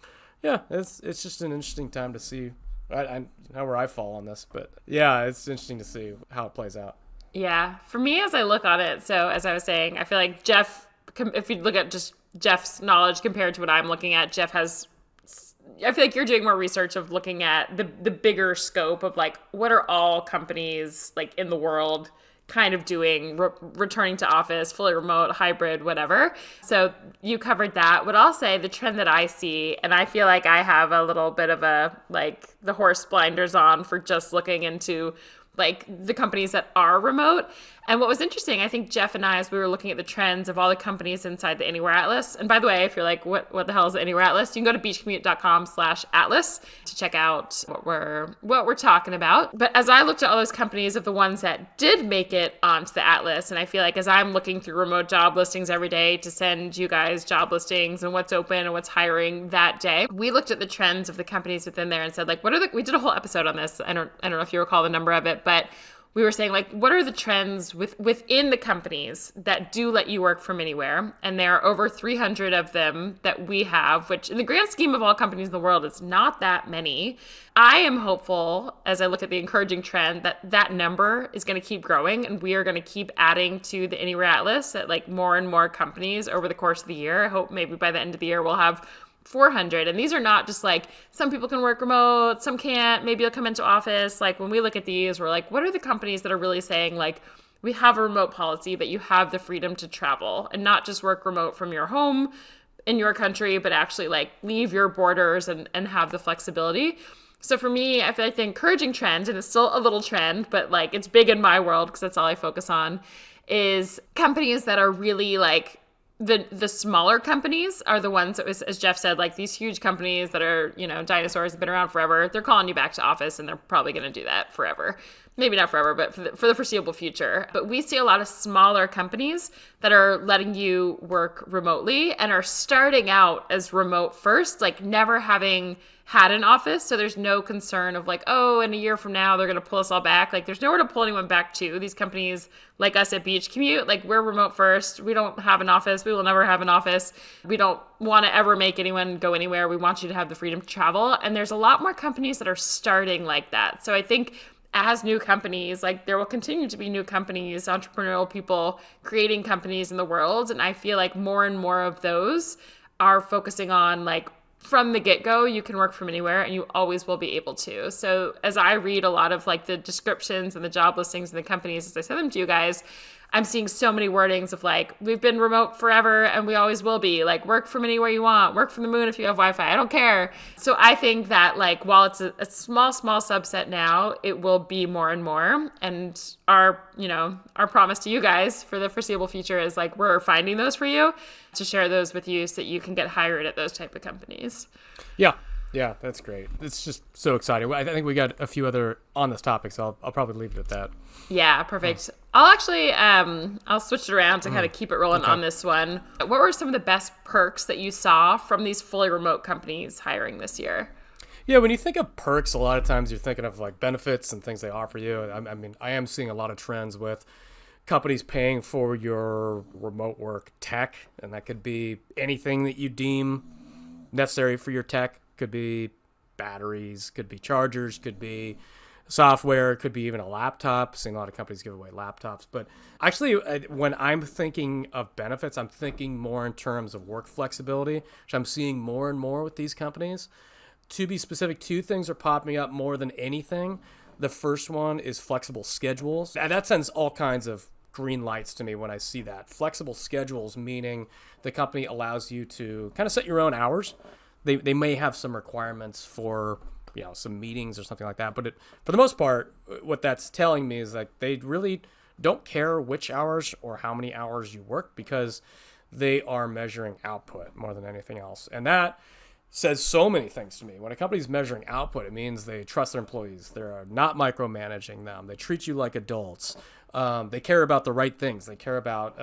A: it's just an interesting time to see. I know where I fall on this, but yeah, it's interesting to see how it plays out.
B: Yeah, for me, as I look on it, so as I was saying, I feel like Jeff, if you look at just Jeff's knowledge compared to what I'm looking at, I feel like you're doing more research of looking at the bigger scope of like, what are all companies like in the world kind of doing, returning to office, fully remote, hybrid, whatever. So you covered that. What I'll say, the trend that I see, and I feel like I have a little bit of the horse blinders on for just looking into like the companies that are remote. And what was interesting, I think Jeff and I, as we were looking at the trends of all the companies inside the Anywhere Atlas, and by the way, if you're like, what the hell is the Anywhere Atlas? You can go to beachcommute.com/atlas to check out what we're talking about. But as I looked at all those companies of the ones that did make it onto the Atlas, and I feel like as I'm looking through remote job listings every day to send you guys job listings and what's open and what's hiring that day, we looked at the trends of the companies within there and said, like, we did a whole episode on this. I don't know if you recall the number of it, but we were saying, like, what are the trends within the companies that do let you work from anywhere? And there are over 300 of them that we have, which in the grand scheme of all companies in the world, it's not that many. I am hopeful, as I look at the encouraging trend, that number is going to keep growing, and we are going to keep adding to the Anywhere Atlas at like more and more companies over the course of the year. I hope maybe by the end of the year we'll have 400. And these are not just like some people can work remote, some can't, maybe you'll come into office. Like when we look at these, we're like, what are the companies that are really saying like, we have a remote policy, but you have the freedom to travel and not just work remote from your home in your country, but actually like leave your borders and have the flexibility. So for me, I feel like the encouraging trend, and it's still a little trend, but like it's big in my world because that's all I focus on, is companies that are really like, the smaller companies are the ones that was, as Jeff said, like these huge companies that are, dinosaurs have been around forever. They're calling you back to office and they're probably going to do that forever. Maybe not forever, but for the foreseeable future. But we see a lot of smaller companies that are letting you work remotely and are starting out as remote first, like never having had an office. So there's no concern of like, oh, in a year from now, they're going to pull us all back. Like there's nowhere to pull anyone back to. These companies like us at Beach Commute, like we're remote first. We don't have an office. We will never have an office. We don't want to ever make anyone go anywhere. We want you to have the freedom to travel. And there's a lot more companies that are starting like that. So I think as new companies, like there will continue to be new companies, entrepreneurial people creating companies in the world. And I feel like more and more of those are focusing on like, from the get-go, you can work from anywhere and you always will be able to. So as I read a lot of like the descriptions and the job listings and the companies as I send them to you guys, I'm seeing so many wordings of like, we've been remote forever and we always will be. Like, work from anywhere you want, work from the moon if you have Wi-Fi. I don't care. So I think that like, while it's a small subset now, it will be more and more. And our promise to you guys for the foreseeable future is like, we're finding those for you to share those with you so that you can get hired at those type of companies.
A: Yeah, that's great. It's just so exciting. I think we got a few other on this topic, so I'll probably leave it at that.
B: Yeah, perfect. I'll actually, I'll switch it around to kind of keep it rolling on this one. What were some of the best perks that you saw from these fully remote companies hiring this year?
A: Yeah, when you think of perks, a lot of times you're thinking of like benefits and things they offer you. I mean, I am seeing a lot of trends with companies paying for your remote work tech, and that could be anything that you deem necessary for your tech. Could be batteries, could be chargers, could be software, could be even a laptop. Seeing a lot of companies give away laptops. But actually, when I'm thinking of benefits, I'm thinking more in terms of work flexibility, which I'm seeing more and more with these companies. To be specific, two things are popping up more than anything. The first one is flexible schedules. And that sends all kinds of green lights to me when I see that. Flexible schedules, meaning the company allows you to kind of set your own hours. They may have some requirements for some meetings or something like that, but for the most part, what that's telling me is that they really don't care which hours or how many hours you work because they are measuring output more than anything else. And that says so many things to me. When a company's measuring output, it means they trust their employees. They're not micromanaging them. They treat you like adults. They care about the right things. They care about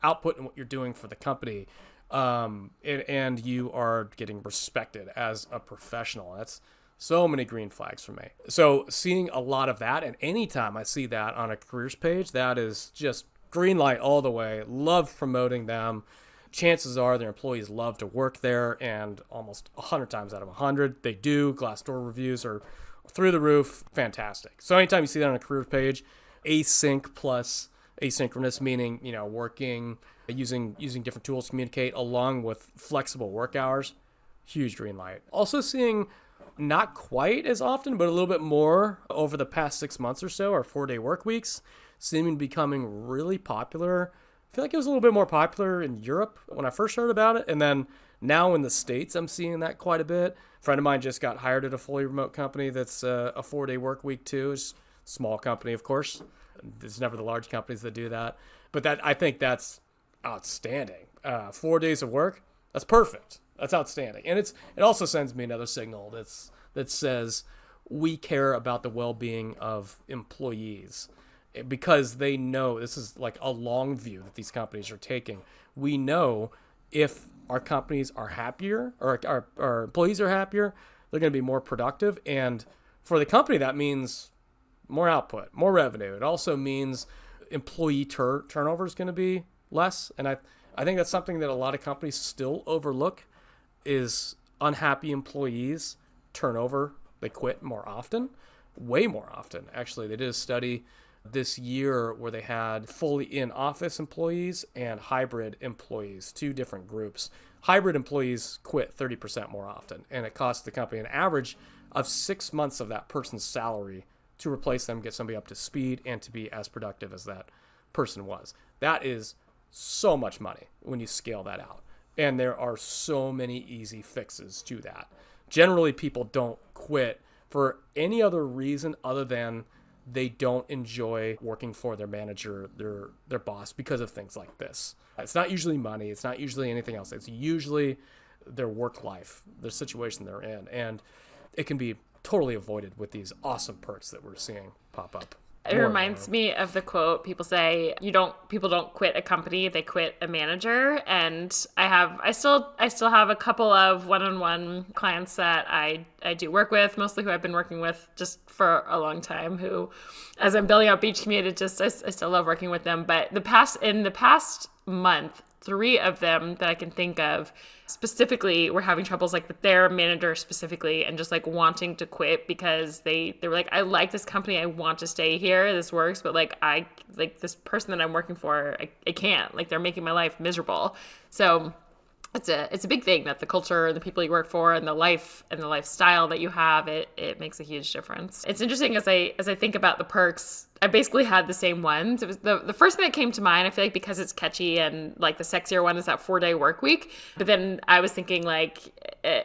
A: output and what you're doing for the company. And you are getting respected as a professional. That's so many green flags for me. So seeing a lot of that, and anytime I see that on a careers page, that is just green light all the way. Love promoting them. Chances are their employees love to work there, and almost 100 times out of 100, they do. Glassdoor reviews are through the roof. Fantastic. So anytime you see that on a careers page, async plus asynchronous, meaning, working, using different tools to communicate along with flexible work hours, huge green light. Also seeing not quite as often, but a little bit more over the past 6 months or so, our 4-day work weeks seeming to becoming really popular. I feel like it was a little bit more popular in Europe when I first heard about it. And then now in the States, I'm seeing that quite a bit. A friend of mine just got hired at a fully remote company that's a 4-day work week too. It's a small company, of course. There's never the large companies that do that. But I think that's outstanding. 4 days of work, that's perfect. That's outstanding. And it also sends me another signal that says we care about the well-being of employees, because they know this is like a long view that these companies are taking. We know if our companies are happier, or our employees are happier, they're going to be more productive. And for the company, that means more output, more revenue. It also means employee turnover is going to be less. And I think that's something that a lot of companies still overlook, is unhappy employees turnover. They quit more often, way more often. Actually, they did a study this year where they had fully in-office employees and hybrid employees, two different groups. Hybrid employees quit 30% more often, and it costs the company an average of 6 months of that person's salary to replace them, get somebody up to speed, and to be as productive as that person was. That is so much money when you scale that out. And there are so many easy fixes to that. Generally, people don't quit for any other reason other than they don't enjoy working for their manager, their boss, because of things like this. It's not usually money. It's not usually anything else. It's usually their work life, the situation they're in. And it can be totally avoided with these awesome perks that we're seeing pop up.
B: It reminds me of the quote people say, people don't quit a company, they quit a manager. And I still have a couple of one-on-one clients that I do work with, mostly who I've been working with just for a long time, who, as I'm building out Beach Commute, I still love working with them. But in the past month, 3 of them that I can think of specifically were having troubles like with their manager specifically, and just like wanting to quit because they were like, I like this company, I want to stay here, this works, but like this person that I'm working for, I can't, like they're making my life miserable. So it's a big thing that the culture and the people you work for and the life and the lifestyle that you have, it makes a huge difference. It's interesting as I think about the perks I basically had the same ones. It was the first thing that came to mind. I feel like because it's catchy and like the sexier one is that 4-day work week. But then I was thinking like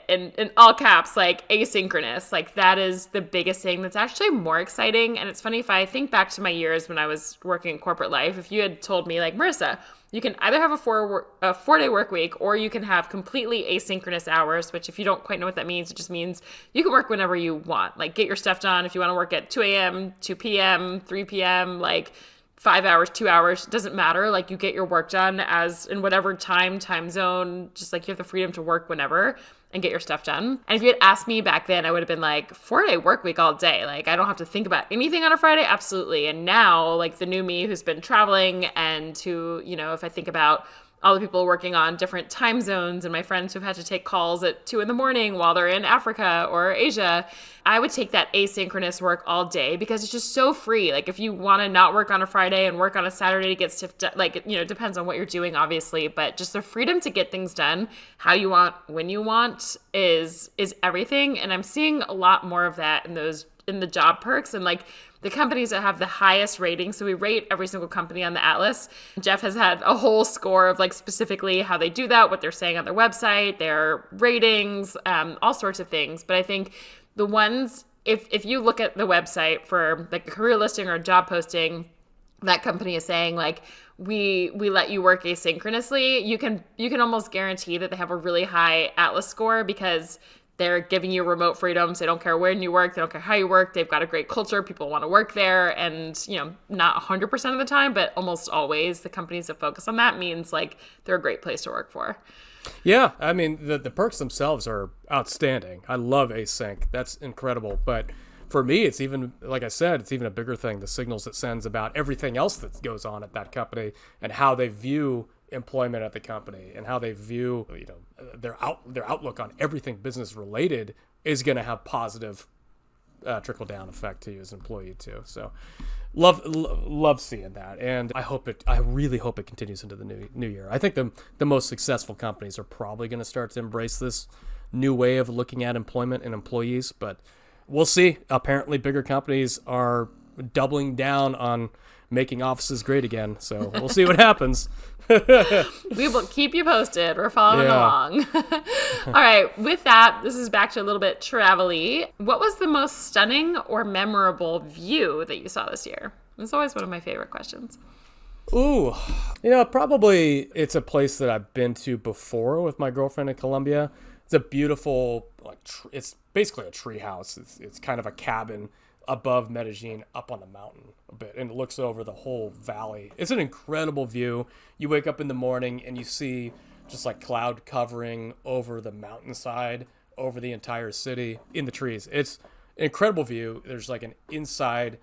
B: in all caps, like asynchronous, like that is the biggest thing that's actually more exciting. And it's funny, if I think back to my years when I was working in corporate life, if you had told me like, Marissa, you can either have a 4-day work week, or you can have completely asynchronous hours, which if you don't quite know what that means, it just means you can work whenever you want. Like get your stuff done. If you want to work at 2 a.m., 2 p.m., 3 p.m., like 5 hours, 2 hours, doesn't matter. Like you get your work done as in whatever time zone, just like you have the freedom to work whenever and get your stuff done. And if you had asked me back then, I would have been like, 4-day work week all day. Like I don't have to think about anything on a Friday. Absolutely. And now like the new me who's been traveling and who, if I think about all the people working on different time zones and my friends who've had to take calls at 2 a.m. while they're in Africa or Asia, I would take that asynchronous work all day because it's just so free. Like if you want to not work on a Friday and work on a Saturday to get stuff done, like, it depends on what you're doing, obviously, but just the freedom to get things done how you want, when you want is everything. And I'm seeing a lot more of that in the job perks and like the companies that have the highest ratings. So we rate every single company on the Atlas. Jeff has had a whole score of like specifically how they do that, what they're saying on their website, their ratings, all sorts of things. But I think the ones, if you look at the website for like a career listing or a job posting, that company is saying like, we let you work asynchronously, you can almost guarantee that they have a really high Atlas score because they're giving you remote freedoms. They don't care when you work. They don't care how you work. They've got a great culture. People want to work there. And, not 100% of the time, but almost always the companies that focus on that means like they're a great place to work for.
A: Yeah. I mean, the perks themselves are outstanding. I love async. That's incredible. But for me, it's even, like I said, it's even a bigger thing. The signals it sends about everything else that goes on at that company and how they view employment at the company and how they view their outlook on everything business related is going to have positive trickle down effect to you as an employee too. So love seeing that, and I really hope it continues into the new year. I think the most successful companies are probably going to start to embrace this new way of looking at employment and employees, but we'll see. Apparently bigger companies are doubling down on making offices great again, so we'll see what happens.
B: We will keep you posted. We're following along. All right, with that, this is back to a little bit travel-y. What was the most stunning or memorable view that you saw this year? It's always one of my favorite questions.
A: Ooh, probably it's a place that I've been to before with my girlfriend in Colombia. It's a beautiful, it's basically a tree house. It's kind of a cabin above Medellin, up on the mountain a bit, and it looks over the whole valley. It's an incredible view. You wake up in the morning and you see just like cloud covering over the mountainside, over the entire city in the trees. It's an incredible view. There's like an inside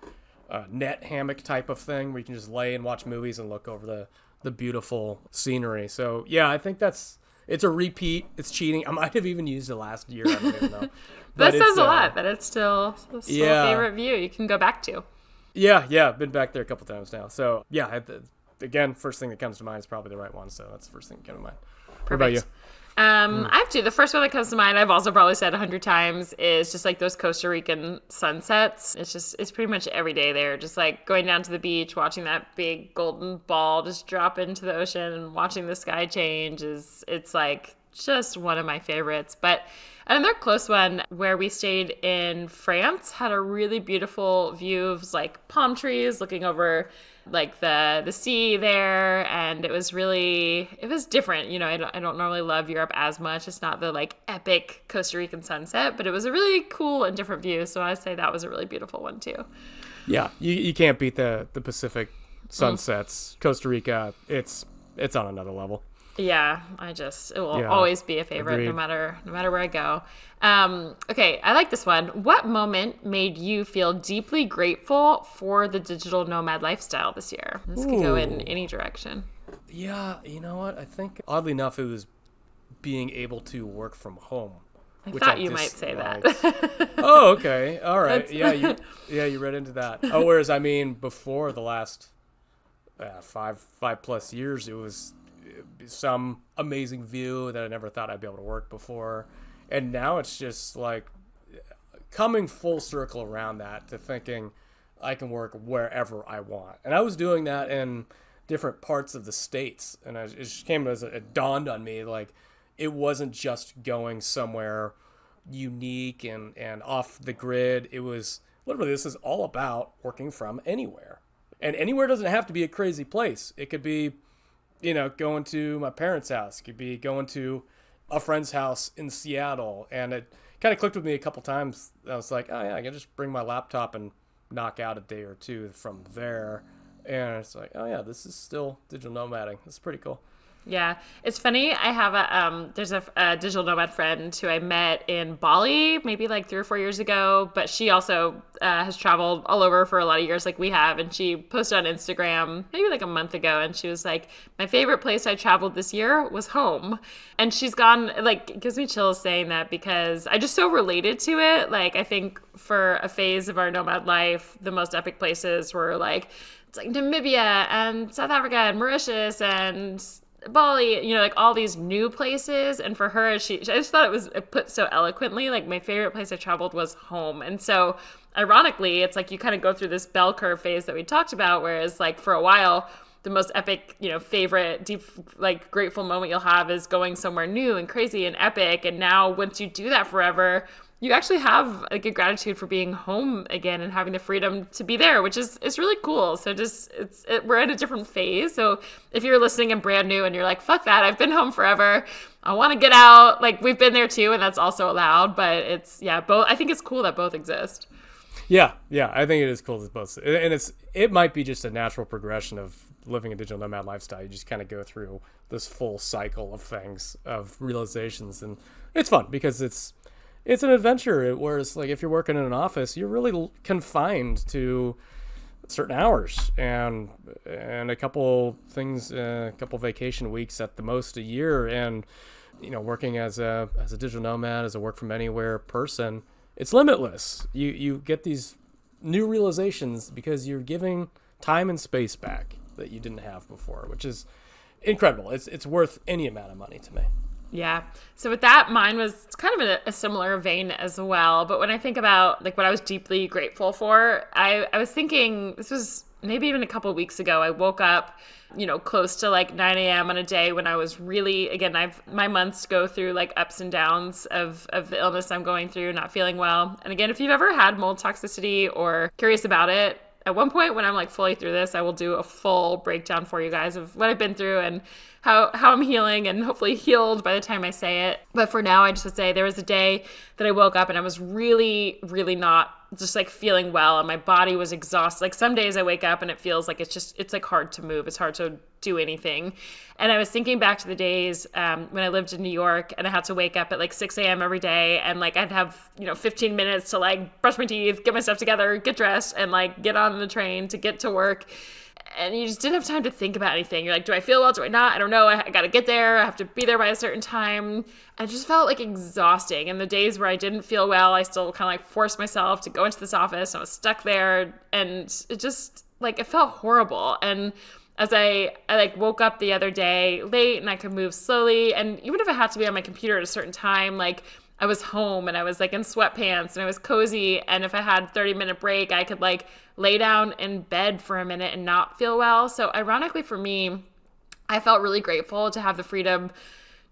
A: net hammock type of thing where you can just lay and watch movies and look over the beautiful scenery. So yeah, I think it's a repeat. It's cheating. I might have even used it last year. I don't even know.
B: That says a lot, that it's still a favorite view you can go back to.
A: Yeah. Been back there a couple times now. So yeah, again, first thing that comes to mind is probably the right one. So that's the first thing that comes to mind. What about you?
B: I have two. The first one that comes to mind, I've also probably said 100 times, is just like those Costa Rican sunsets. It's pretty much every day there. Just like going down to the beach, watching that big golden ball just drop into the ocean and watching the sky change it's like just one of my favorites. But another close one where we stayed in France had a really beautiful view of like palm trees looking over like the sea there, and it was different. I don't normally love Europe as much. It's not the like epic Costa Rican sunset, but it was a really cool and different view. So I'd say that was a really beautiful one too.
A: Yeah, you can't beat the Pacific sunsets. Costa Rica, it's on another level.
B: Yeah, it will always be a favorite. Agreed. no matter where I go. Okay, I like this one. What moment made you feel deeply grateful for the digital nomad lifestyle this year? This could go in any direction.
A: Yeah, you know what? I think oddly enough, it was being able to work from home.
B: I thought you might say that.
A: Oh, okay. All right. You read into that. Oh, whereas I mean, before the last 5+ years, it was some amazing view that I never thought I'd be able to work before. And now it's just like coming full circle around that to thinking, I can work wherever I want. And I was doing that in different parts of the States. And it just came as it dawned on me, like, it wasn't just going somewhere unique and off the grid. It was literally, this is all about working from anywhere. And anywhere doesn't have to be a crazy place. It could be, going to my parents' house. It could be going to a friend's house in Seattle. And it kind of clicked with me a couple times. I was like, oh yeah, I can just bring my laptop and knock out a day or two from there. And it's like, oh yeah, this is still digital nomading. It's pretty cool.
B: Yeah, it's funny. I have there's a digital nomad friend who I met in Bali maybe like 3 or 4 years ago, but she also has traveled all over for a lot of years like we have. And she posted on Instagram maybe like a month ago, and she was like, my favorite place I traveled this year was home. And she's gone, like, it gives me chills saying that because I just so related to it. Like, I think for a phase of our nomad life, the most epic places were like, it's like Namibia and South Africa and Mauritius and Bali, like all these new places. And for her, I just thought it put so eloquently, like, my favorite place I traveled was home. And so ironically, it's like you kind of go through this bell curve phase that we talked about, whereas like for a while, the most epic, favorite, deep, like, grateful moment you'll have is going somewhere new and crazy and epic. And now once you do that forever, you actually have like a gratitude for being home again and having the freedom to be there, which is really cool. So we're in a different phase. So if you're listening and brand new and you're like, fuck that, I've been home forever, I want to get out. Like, we've been there too, and that's also allowed. But both. I think it's cool that both exist.
A: Yeah, I think it is cool that both, and it might be just a natural progression of living a digital nomad lifestyle. You just kind of go through this full cycle of things, of realizations, and it's fun because it's an adventure. Whereas, like, if you're working in an office, you're really confined to certain hours and a couple things, a couple vacation weeks at the most a year. And working as a digital nomad, as a work from anywhere person, it's limitless. You get these new realizations because you're giving time and space back that you didn't have before, which is incredible. It's worth any amount of money to me.
B: Yeah. So with that, mine was kind of in a similar vein as well. But when I think about like what I was deeply grateful for, I was thinking, this was maybe even a couple of weeks ago, I woke up, close to like 9 a.m. on a day when I was really, again, my months go through like ups and downs of the illness I'm going through, not feeling well. And again, if you've ever had mold toxicity or curious about it, at one point when I'm like fully through this, I will do a full breakdown for you guys of what I've been through and how I'm healing, and hopefully healed by the time I say it. But for now, I just would say there was a day that I woke up and I was really, really not just like feeling well, and my body was exhausted. Like, some days I wake up and it feels like it's like hard to move. It's hard to do anything. And I was thinking back to the days when I lived in New York and I had to wake up at like 6 a.m. every day, and like I'd have 15 minutes to like brush my teeth, get my stuff together, get dressed, and like get on the train to get to work. And you just didn't have time to think about anything. You're like, do I feel well? Do I not? I don't know. I got to get there. I have to be there by a certain time. I just felt like exhausting. And the days where I didn't feel well, I still kind of like forced myself to go into this office. I was stuck there, and it just like, it felt horrible. And as I like woke up the other day late and I could move slowly, and even if I had to be on my computer at a certain time, like, I was home and I was like in sweatpants and I was cozy. And if I had a 30-minute break, I could like lay down in bed for a minute and not feel well. So ironically for me, I felt really grateful to have the freedom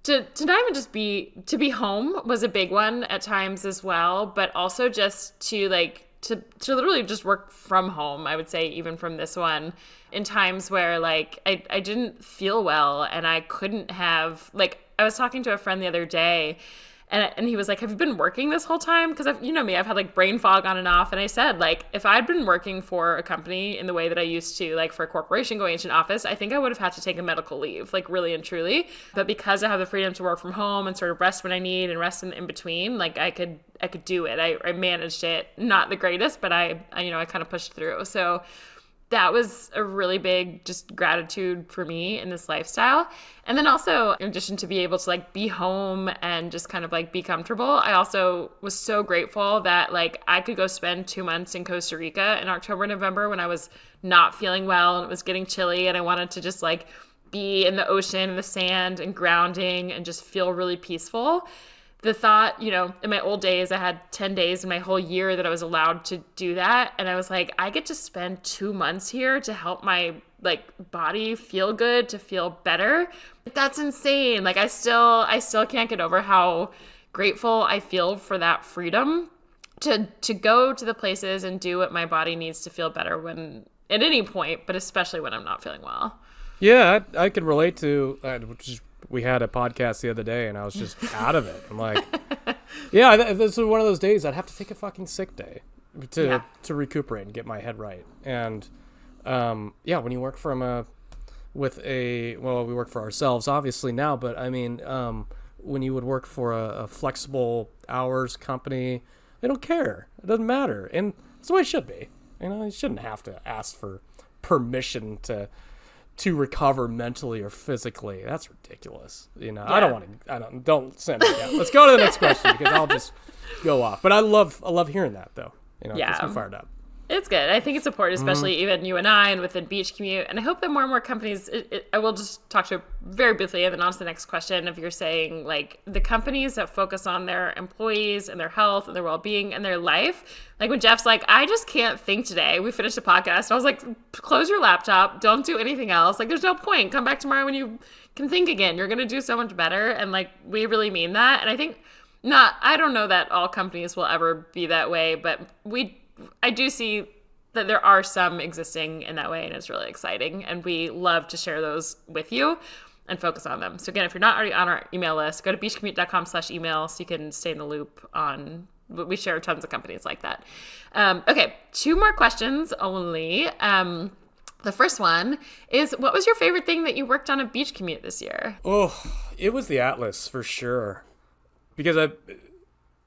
B: to not even just to be home was a big one at times as well, but also just to like, to literally just work from home. I would say even from this one, in times where like I didn't feel well and I couldn't have, like, I was talking to a friend the other day, and he was like, have you been working this whole time? Because I've had like brain fog on and off. And I said, like, if I'd been working for a company in the way that I used to, like for a corporation going into an office, I think I would have had to take a medical leave, like really and truly. But because I have the freedom to work from home and sort of rest when I need and rest in between, like I could do it. I managed it. Not the greatest, but I kind of pushed through. So that was a really big just gratitude for me in this lifestyle. And then also, in addition to be able to like be home and just kind of like be comfortable, I also was so grateful that like I could go spend 2 months in Costa Rica in October, November when I was not feeling well and it was getting chilly and I wanted to just like be in the ocean and the sand and grounding and just feel really peaceful. the thought, in my old days, I had 10 days in my whole year that I was allowed to do that. And I was like, I get to spend 2 months here to help my body feel good, to feel better. That's insane. I still can't get over how grateful I feel for that freedom to go to the places and do what my body needs to feel better when at any point, but especially when I'm not feeling well.
A: Yeah, I could relate to we had a podcast the other day and I was just out of it. I'm like, yeah, this is one of those days I'd have to take a fucking sick day to recuperate and get my head right. And when you work we work for ourselves obviously now, but I mean, when you would work for a flexible hours company, they don't care. It doesn't matter. And that's the way it should be. You shouldn't have to ask for permission to recover mentally or physically. That's ridiculous.
B: Yeah.
A: Don't send me down. Let's go to the next question because I'll just go off. But I love hearing that though. It gets me fired up.
B: It's good. I think it's important, especially even you and I and within Beach Commute. And I hope that more and more companies, I will just talk to very briefly and then on to the next question. If you're saying the companies that focus on their employees and their health and their well-being and their life, when Jeff's like, I just can't think today. We finished a podcast. And I was like, close your laptop. Don't do anything else. There's no point. Come back tomorrow when you can think again. You're going to do so much better. And we really mean that. And I think I don't know that all companies will ever be that way, but I do see that there are some existing in that way, and it's really exciting. And we love to share those with you and focus on them. So again, if you're not already on our email list, go to beachcommute.com/email so you can stay in the loop on. We share tons of companies like that. Okay, 2 more questions only. The first one is, what was your favorite thing that you worked on at Beach Commute this year?
A: Oh, it was the Atlas for sure. Because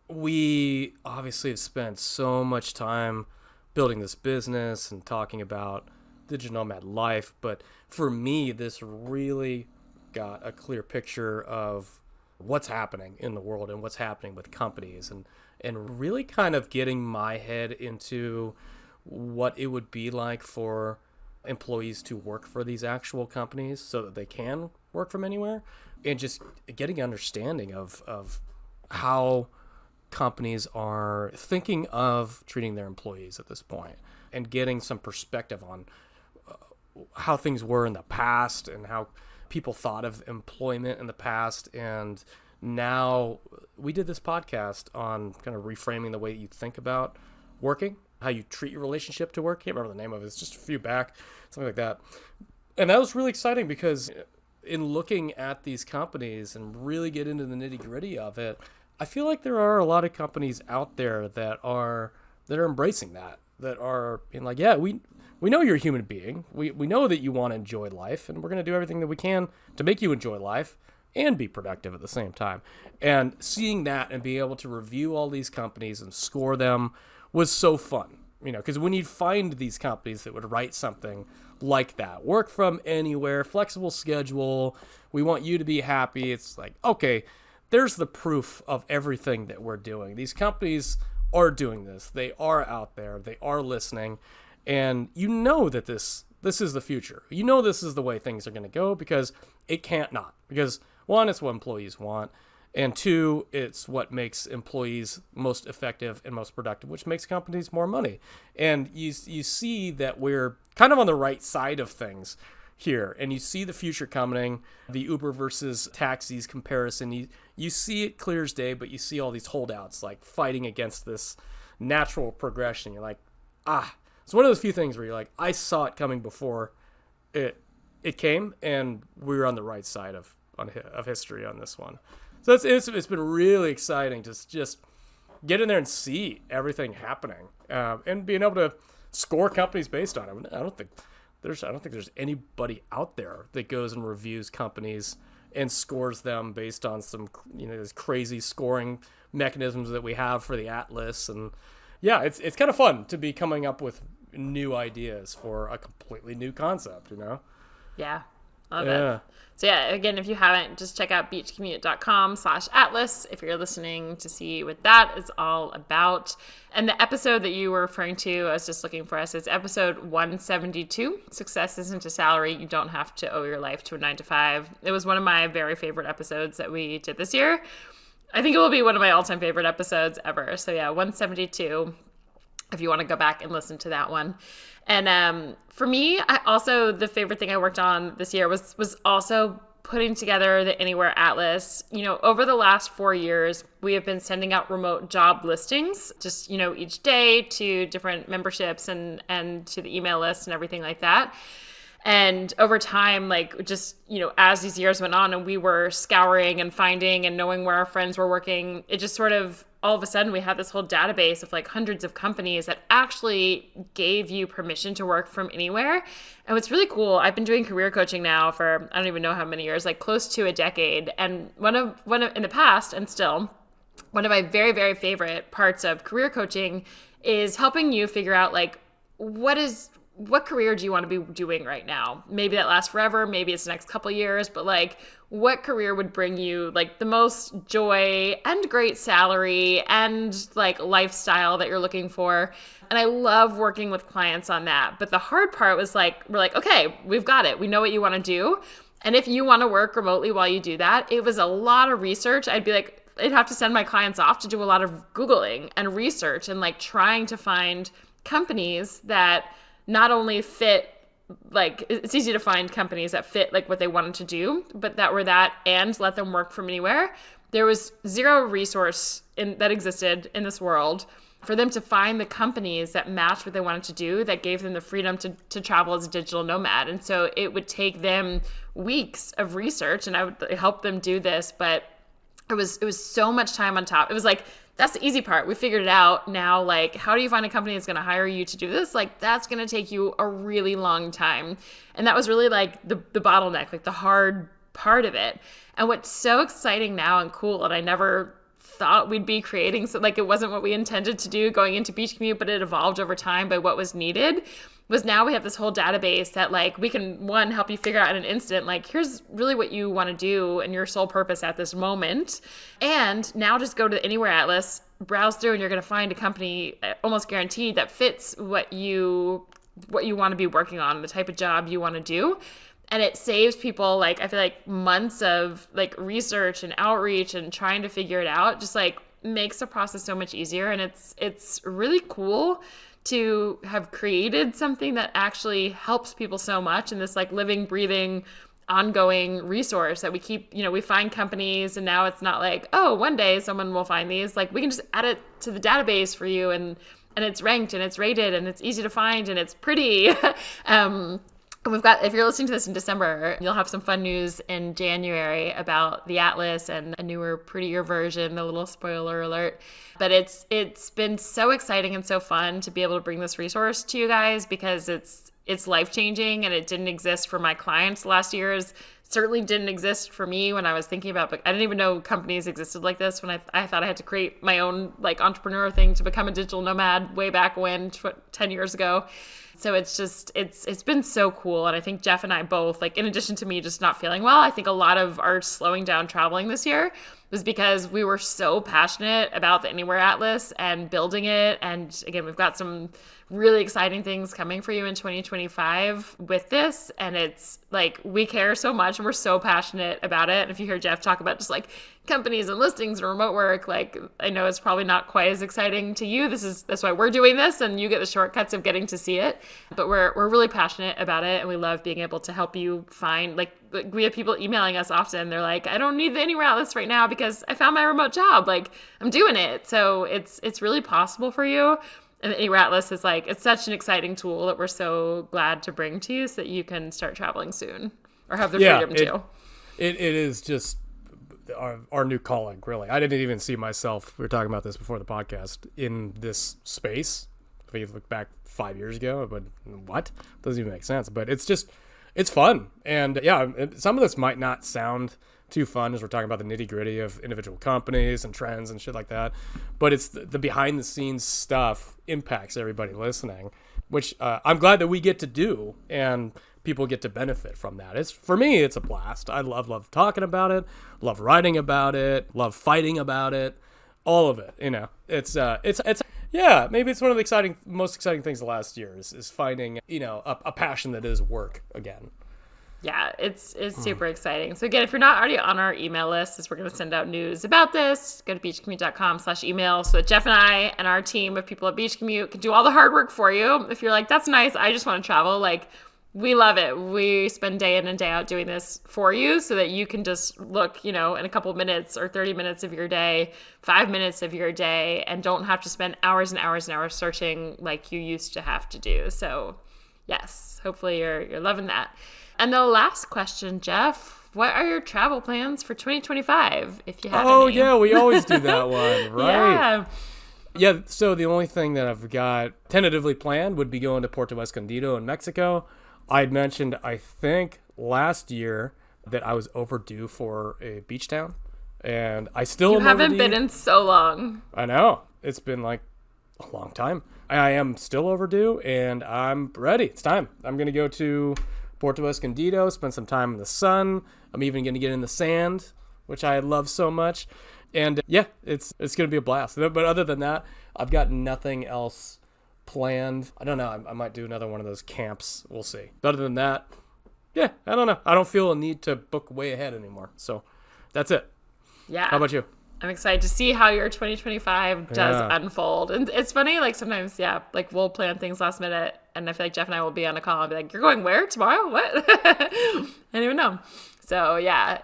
A: we obviously have spent so much time building this business and talking about digital nomad life. But for me, this really got a clear picture of what's happening in the world and what's happening with companies and really kind of getting my head into what it would be like for employees to work for these actual companies so that they can work from anywhere, and just getting an understanding of how companies are thinking of treating their employees at this point, and getting some perspective on how things were in the past and how people thought of employment in the past. And now we did this podcast on kind of reframing the way you think about working, how you treat your relationship to work. I can't remember the name of it. It's just a few back, something like that. And that was really exciting because in looking at these companies and really get into the nitty gritty of it, I feel like there are a lot of companies out there that are embracing that are being like, yeah, we know you're a human being. We know that you want to enjoy life, and we're going to do everything that we can to make you enjoy life and be productive at the same time. And seeing that and being able to review all these companies and score them was so fun, because when you find these companies that would write something like that, work from anywhere, flexible schedule, we want you to be happy. It's like, okay, there's the proof of everything that we're doing. These companies are doing this. They are out there. They are listening. And that this is the future. This is the way things are going to go, because it can't not. Because 1, it's what employees want. And 2, it's what makes employees most effective and most productive, which makes companies more money. And you see that we're kind of on the right side of things here, and you see the future coming, the Uber versus taxis comparison. You see it clear as day, but you see all these holdouts fighting against this natural progression. You're like, it's one of those few things where you're like, I saw it coming before it came, and we were on the right side of history on this one. So it's been really exciting to just get in there and see everything happening, and being able to score companies based on it. I don't think there's anybody out there that goes and reviews companies and scores them based on some, these crazy scoring mechanisms that we have for the Atlas. And yeah, it's kind of fun to be coming up with new ideas for a completely new concept,
B: Yeah. Love it. So yeah, again, if you haven't, just check out beachcommute.com/Atlas if you're listening to see what that is all about. And the episode that you were referring to, I was just looking for us, it's episode 172, Success Isn't a Salary. You Don't Have to Owe Your Life to a 9 to 5. It was one of my very favorite episodes that we did this year. I think it will be one of my all-time favorite episodes ever. So yeah, 172, if you want to go back and listen to that one. And for me, the favorite thing I worked on this year was also putting together the Anywhere Atlas. Over the last 4 years, we have been sending out remote job listings, just, each day to different memberships and to the email list and everything like that. And over time, like just, as these years went on and we were scouring and finding and knowing where our friends were working, it just sort of, all of a sudden we had this whole database of like hundreds of companies that actually gave you permission to work from anywhere. And what's really cool, I've been doing career coaching now for, I don't even know how many years, like close to a decade. And one of in the past, and still, one of my very, very favorite parts of career coaching is helping you figure out like, what career do you want to be doing right now? Maybe that lasts forever. Maybe it's the next couple of years, but like what career would bring you like the most joy and great salary and like lifestyle that you're looking for? And I love working with clients on that. But the hard part was like, we're like, okay, we've got it. We know what you want to do. And if you want to work remotely while you do that, it was a lot of research. I'd have to send my clients off to do a lot of Googling and research and like trying to find companies that not only fit, like it's easy to find companies that fit like what they wanted to do, but that were that and let them work from anywhere. There was zero resource that existed in this world for them to find the companies that matched what they wanted to do, that gave them the freedom to travel as a digital nomad. And so it would take them weeks of research, and I would help them do this, but it was so much time on top. It was like, that's the easy part. We figured it out. Now, like, how do you find a company that's going to hire you to do this? Like, that's going to take you a really long time. And that was really like the bottleneck, like the hard part of it. And what's so exciting now and cool, and I never thought we'd be creating, so like it wasn't what we intended to do going into Beach Commute, but it evolved over time by what was needed, was now we have this whole database that like we can, one, help you figure out in an instant, like here's really what you want to do and your sole purpose at this moment. And now just go to the Anywhere Atlas, browse through, and you're going to find a company almost guaranteed that fits what you want to be working on, the type of job you want to do. And it saves people, like, I feel like months of like research and outreach and trying to figure it out, just like makes the process so much easier. And it's really cool to have created something that actually helps people so much in this like living, breathing, ongoing resource that we keep, we find companies, and now it's not like, oh, one day someone will find these. Like we can just add it to the database for you, and it's ranked and it's rated and it's easy to find and it's pretty. We've got, if you're listening to this in December, you'll have some fun news in January about the Atlas and a newer, prettier version, a little spoiler alert. But it's been so exciting and so fun to be able to bring this resource to you guys, because it's life-changing, and it didn't exist for my clients last year's. Certainly didn't exist for me when I was thinking about, but I didn't even know companies existed like this when I thought I had to create my own like entrepreneur thing to become a digital nomad way back when, 10 years ago. So it's been so cool. And I think Jeff and I both, like, in addition to me just not feeling well, I think a lot of our slowing down traveling this year was because we were so passionate about the Anywhere Atlas and building it. And again, we've got some really exciting things coming for you in 2025 with this. And it's like, we care so much and we're so passionate about it. And if you hear Jeff talk about just like companies and listings and remote work, like, I know it's probably not quite as exciting to you. That's why we're doing this, and you get the shortcuts of getting to see it. But we're really passionate about it, and we love being able to help you find, like we have people emailing us often. They're like, I don't need the Anywhere Atlas right now because I found my remote job. Like, I'm doing it. So it's really possible for you. And the Anywhere Atlas is like, it's such an exciting tool that we're so glad to bring to you so that you can start traveling soon, or have the freedom to.
A: It is just our new calling, really. I didn't even see myself, we were talking about this before the podcast, in this space. If you look back 5 years ago, but what? Doesn't even make sense. But it's fun. And yeah, some of this might not sound too fun as we're talking about the nitty gritty of individual companies and trends and shit like that. But it's the behind the scenes stuff impacts everybody listening, which I'm glad that we get to do, and people get to benefit from that. For me, it's a blast. I love talking about it, love writing about it, love fighting about it, all of it. It's yeah, maybe it's one of the most exciting things the last year is finding, a passion that is work again.
B: Yeah, it's super exciting. So again, if you're not already on our email list, as we're going to send out news about this, go to beachcommute.com/email so that Jeff and I and our team of people at Beach Commute can do all the hard work for you. If you're like, that's nice, I just want to travel, like, we love it. We spend day in and day out doing this for you so that you can just look, in a couple minutes or 30 minutes of your day, 5 minutes of your day, and don't have to spend hours and hours and hours searching like you used to have to do. So yes, hopefully you're loving that. And the last question, Jeff, what are your travel plans for 2025, if you have any?
A: Oh, yeah, we always do that one, right?
B: Yeah.
A: Yeah, so the only thing that I've got tentatively planned would be going to Puerto Escondido in Mexico. I'd mentioned, I think, last year that I was overdue for a beach town, and I still am
B: haven't
A: overdue.
B: been in so long.
A: I know. It's been like a long time. I am still overdue, and I'm ready. It's time. I'm going to go to Puerto Escondido, spend some time in the sun. I'm even going to get in the sand, which I love so much. And yeah, it's going to be a blast. But other than that, I've got nothing else planned. I don't know. I might do another one of those camps. We'll see. But other than that, yeah, I don't know. I don't feel a need to book way ahead anymore. So that's it.
B: Yeah.
A: How about you?
B: I'm excited to see how your 2025 does unfold. And it's funny, like sometimes, like we'll plan things last minute, and I feel like Jeff and I will be on a call and be like, you're going where tomorrow? What? I don't even know. So yeah,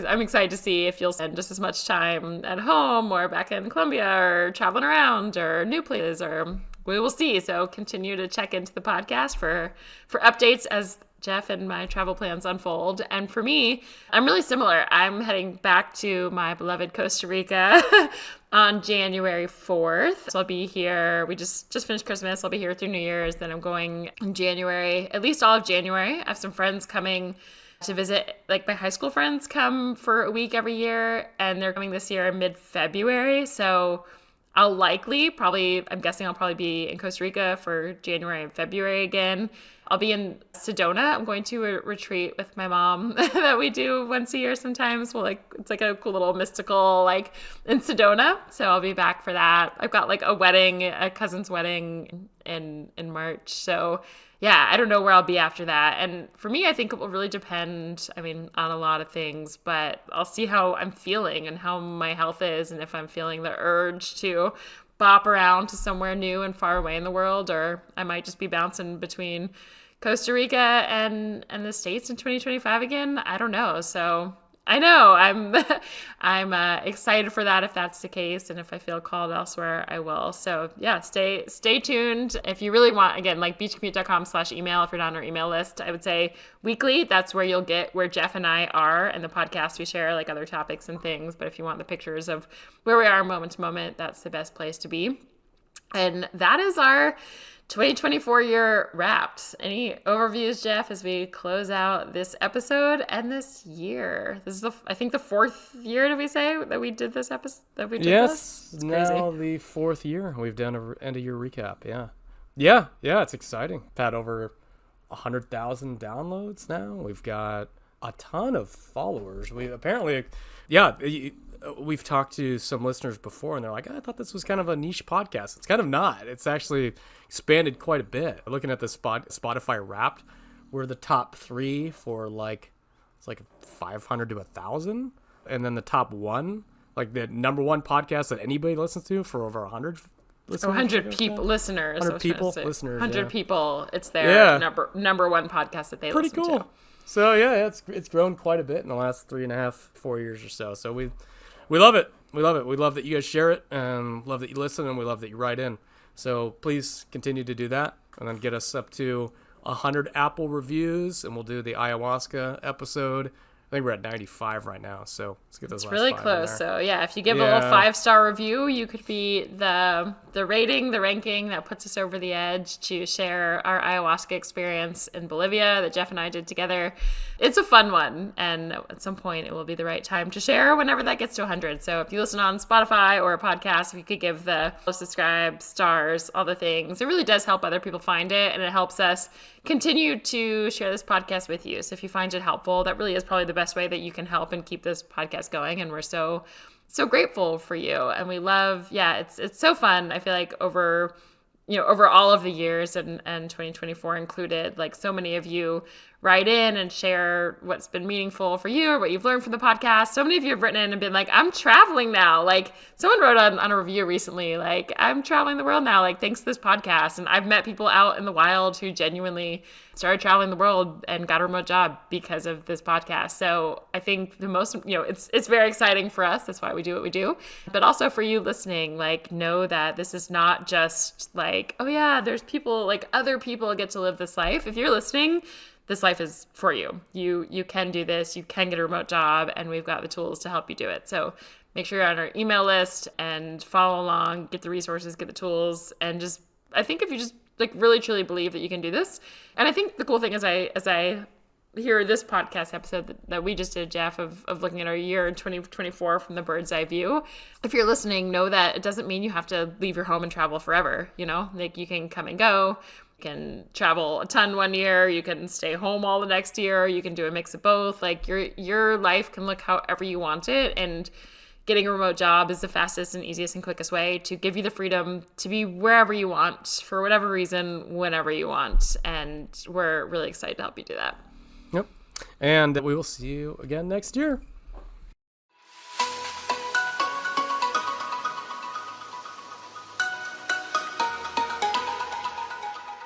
B: I'm excited to see if you'll spend just as much time at home or back in Colombia or traveling around or new places, or we will see. So continue to check into the podcast for updates as Jeff and my travel plans unfold. And for me, I'm really similar. I'm heading back to my beloved Costa Rica on January 4th. So I'll be here. We just finished Christmas. I'll be here through New Year's. Then I'm going in January, at least all of January. I have some friends coming to visit. Like my high school friends come for a week every year, and they're coming this year in mid-February. So I'm guessing I'll probably be in Costa Rica for January and February again. I'll be in Sedona. I'm going to a retreat with my mom that we do once a year sometimes. It's like a cool little mystical, in Sedona. So I'll be back for that. I've got a cousin's wedding in March. So yeah, I don't know where I'll be after that. And for me, I think it will really depend, on a lot of things, but I'll see how I'm feeling and how my health is, and if I'm feeling the urge to bop around to somewhere new and far away in the world, or I might just be bouncing between Costa Rica and the States in 2025 again. I don't know. So I know I'm excited for that if that's the case, and if I feel called elsewhere, I will. So yeah, stay tuned. If you really want, again, like beachcommute.com/email, if you're not on our email list, I would say weekly. That's where you'll get where Jeff and I are, and the podcast we share other topics and things. But if you want the pictures of where we are moment to moment, that's the best place to be. And that is our 2024 year wrapped. Any overviews, Jeff, as we close out this episode and this year? This is I think the fourth year, did we say, that we did this episode? That we did
A: yes,
B: this?
A: now the fourth year we've done an end of year recap. Yeah, it's exciting. We've had over 100,000 downloads now. We've got a ton of followers. We've talked to some listeners before, and they're like, I thought this was kind of a niche podcast. It's kind of not. It's actually expanded quite a bit. Looking at the Spotify Wrapped, we're the top 3 for it's 500 to 1,000, and then the top 1, the number 1 podcast that anybody listens to, for over 100 listeners.
B: 100 people, listeners.
A: 100 people, listeners.
B: 100 people. It's their number 1 podcast that they
A: Pretty
B: listen
A: cool.
B: to.
A: So yeah, it's grown quite a bit in the last 3.5, 4 years or so. So we love it. We love it. We love that you guys share it, and love that you listen, and we love that you write in. So please continue to do that, and then get us up to 100 Apple reviews, and we'll do the ayahuasca episode. I think we're at 95 right now, so let's get those last
B: really
A: 5
B: close.
A: in there.
B: So yeah, if you give a little 5-star review, you could be the rating, the ranking that puts us over the edge to share our ayahuasca experience in Bolivia that Jeff and I did together. It's a fun one, and at some point it will be the right time to share whenever that gets to 100. So if you listen on Spotify or a podcast, if you could give the subscribe, stars, all the things, it really does help other people find it, and it helps us continue to share this podcast with you. So if you find it helpful, that really is probably the best way that you can help and keep this podcast going. And we're so grateful for you. And we love, it's so fun. I feel like over all of the years, and 2024 included, so many of you write in and share what's been meaningful for you or what you've learned from the podcast. So many of you have written in and been like, I'm traveling now. Like someone wrote on a review recently, like, I'm traveling the world now, like thanks to this podcast. And I've met people out in the wild who genuinely started traveling the world and got a remote job because of this podcast. So I think the most, it's very exciting for us. That's why we do what we do. But also for you listening, like know that this is not just like, oh yeah, there's people, like other people get to live this life. If you're listening, this life is for you. You can do this. You can get a remote job, and we've got the tools to help you do it. So make sure you're on our email list and follow along, get the resources, get the tools, and just, I think if you just like really truly believe that you can do this. And I think the cool thing as I hear this podcast episode that we just did, Jeff, of looking at our year in 2024 from the bird's eye view, if you're listening, know that it doesn't mean you have to leave your home and travel forever. Like you can come and go. You can travel a ton one year, you can stay home all the next year, you can do a mix of both. Like your life can look however you want it, and getting a remote job is the fastest and easiest and quickest way to give you the freedom to be wherever you want for whatever reason, whenever you want. And we're really excited to help you do that.
A: Yep. And we will see you again next year.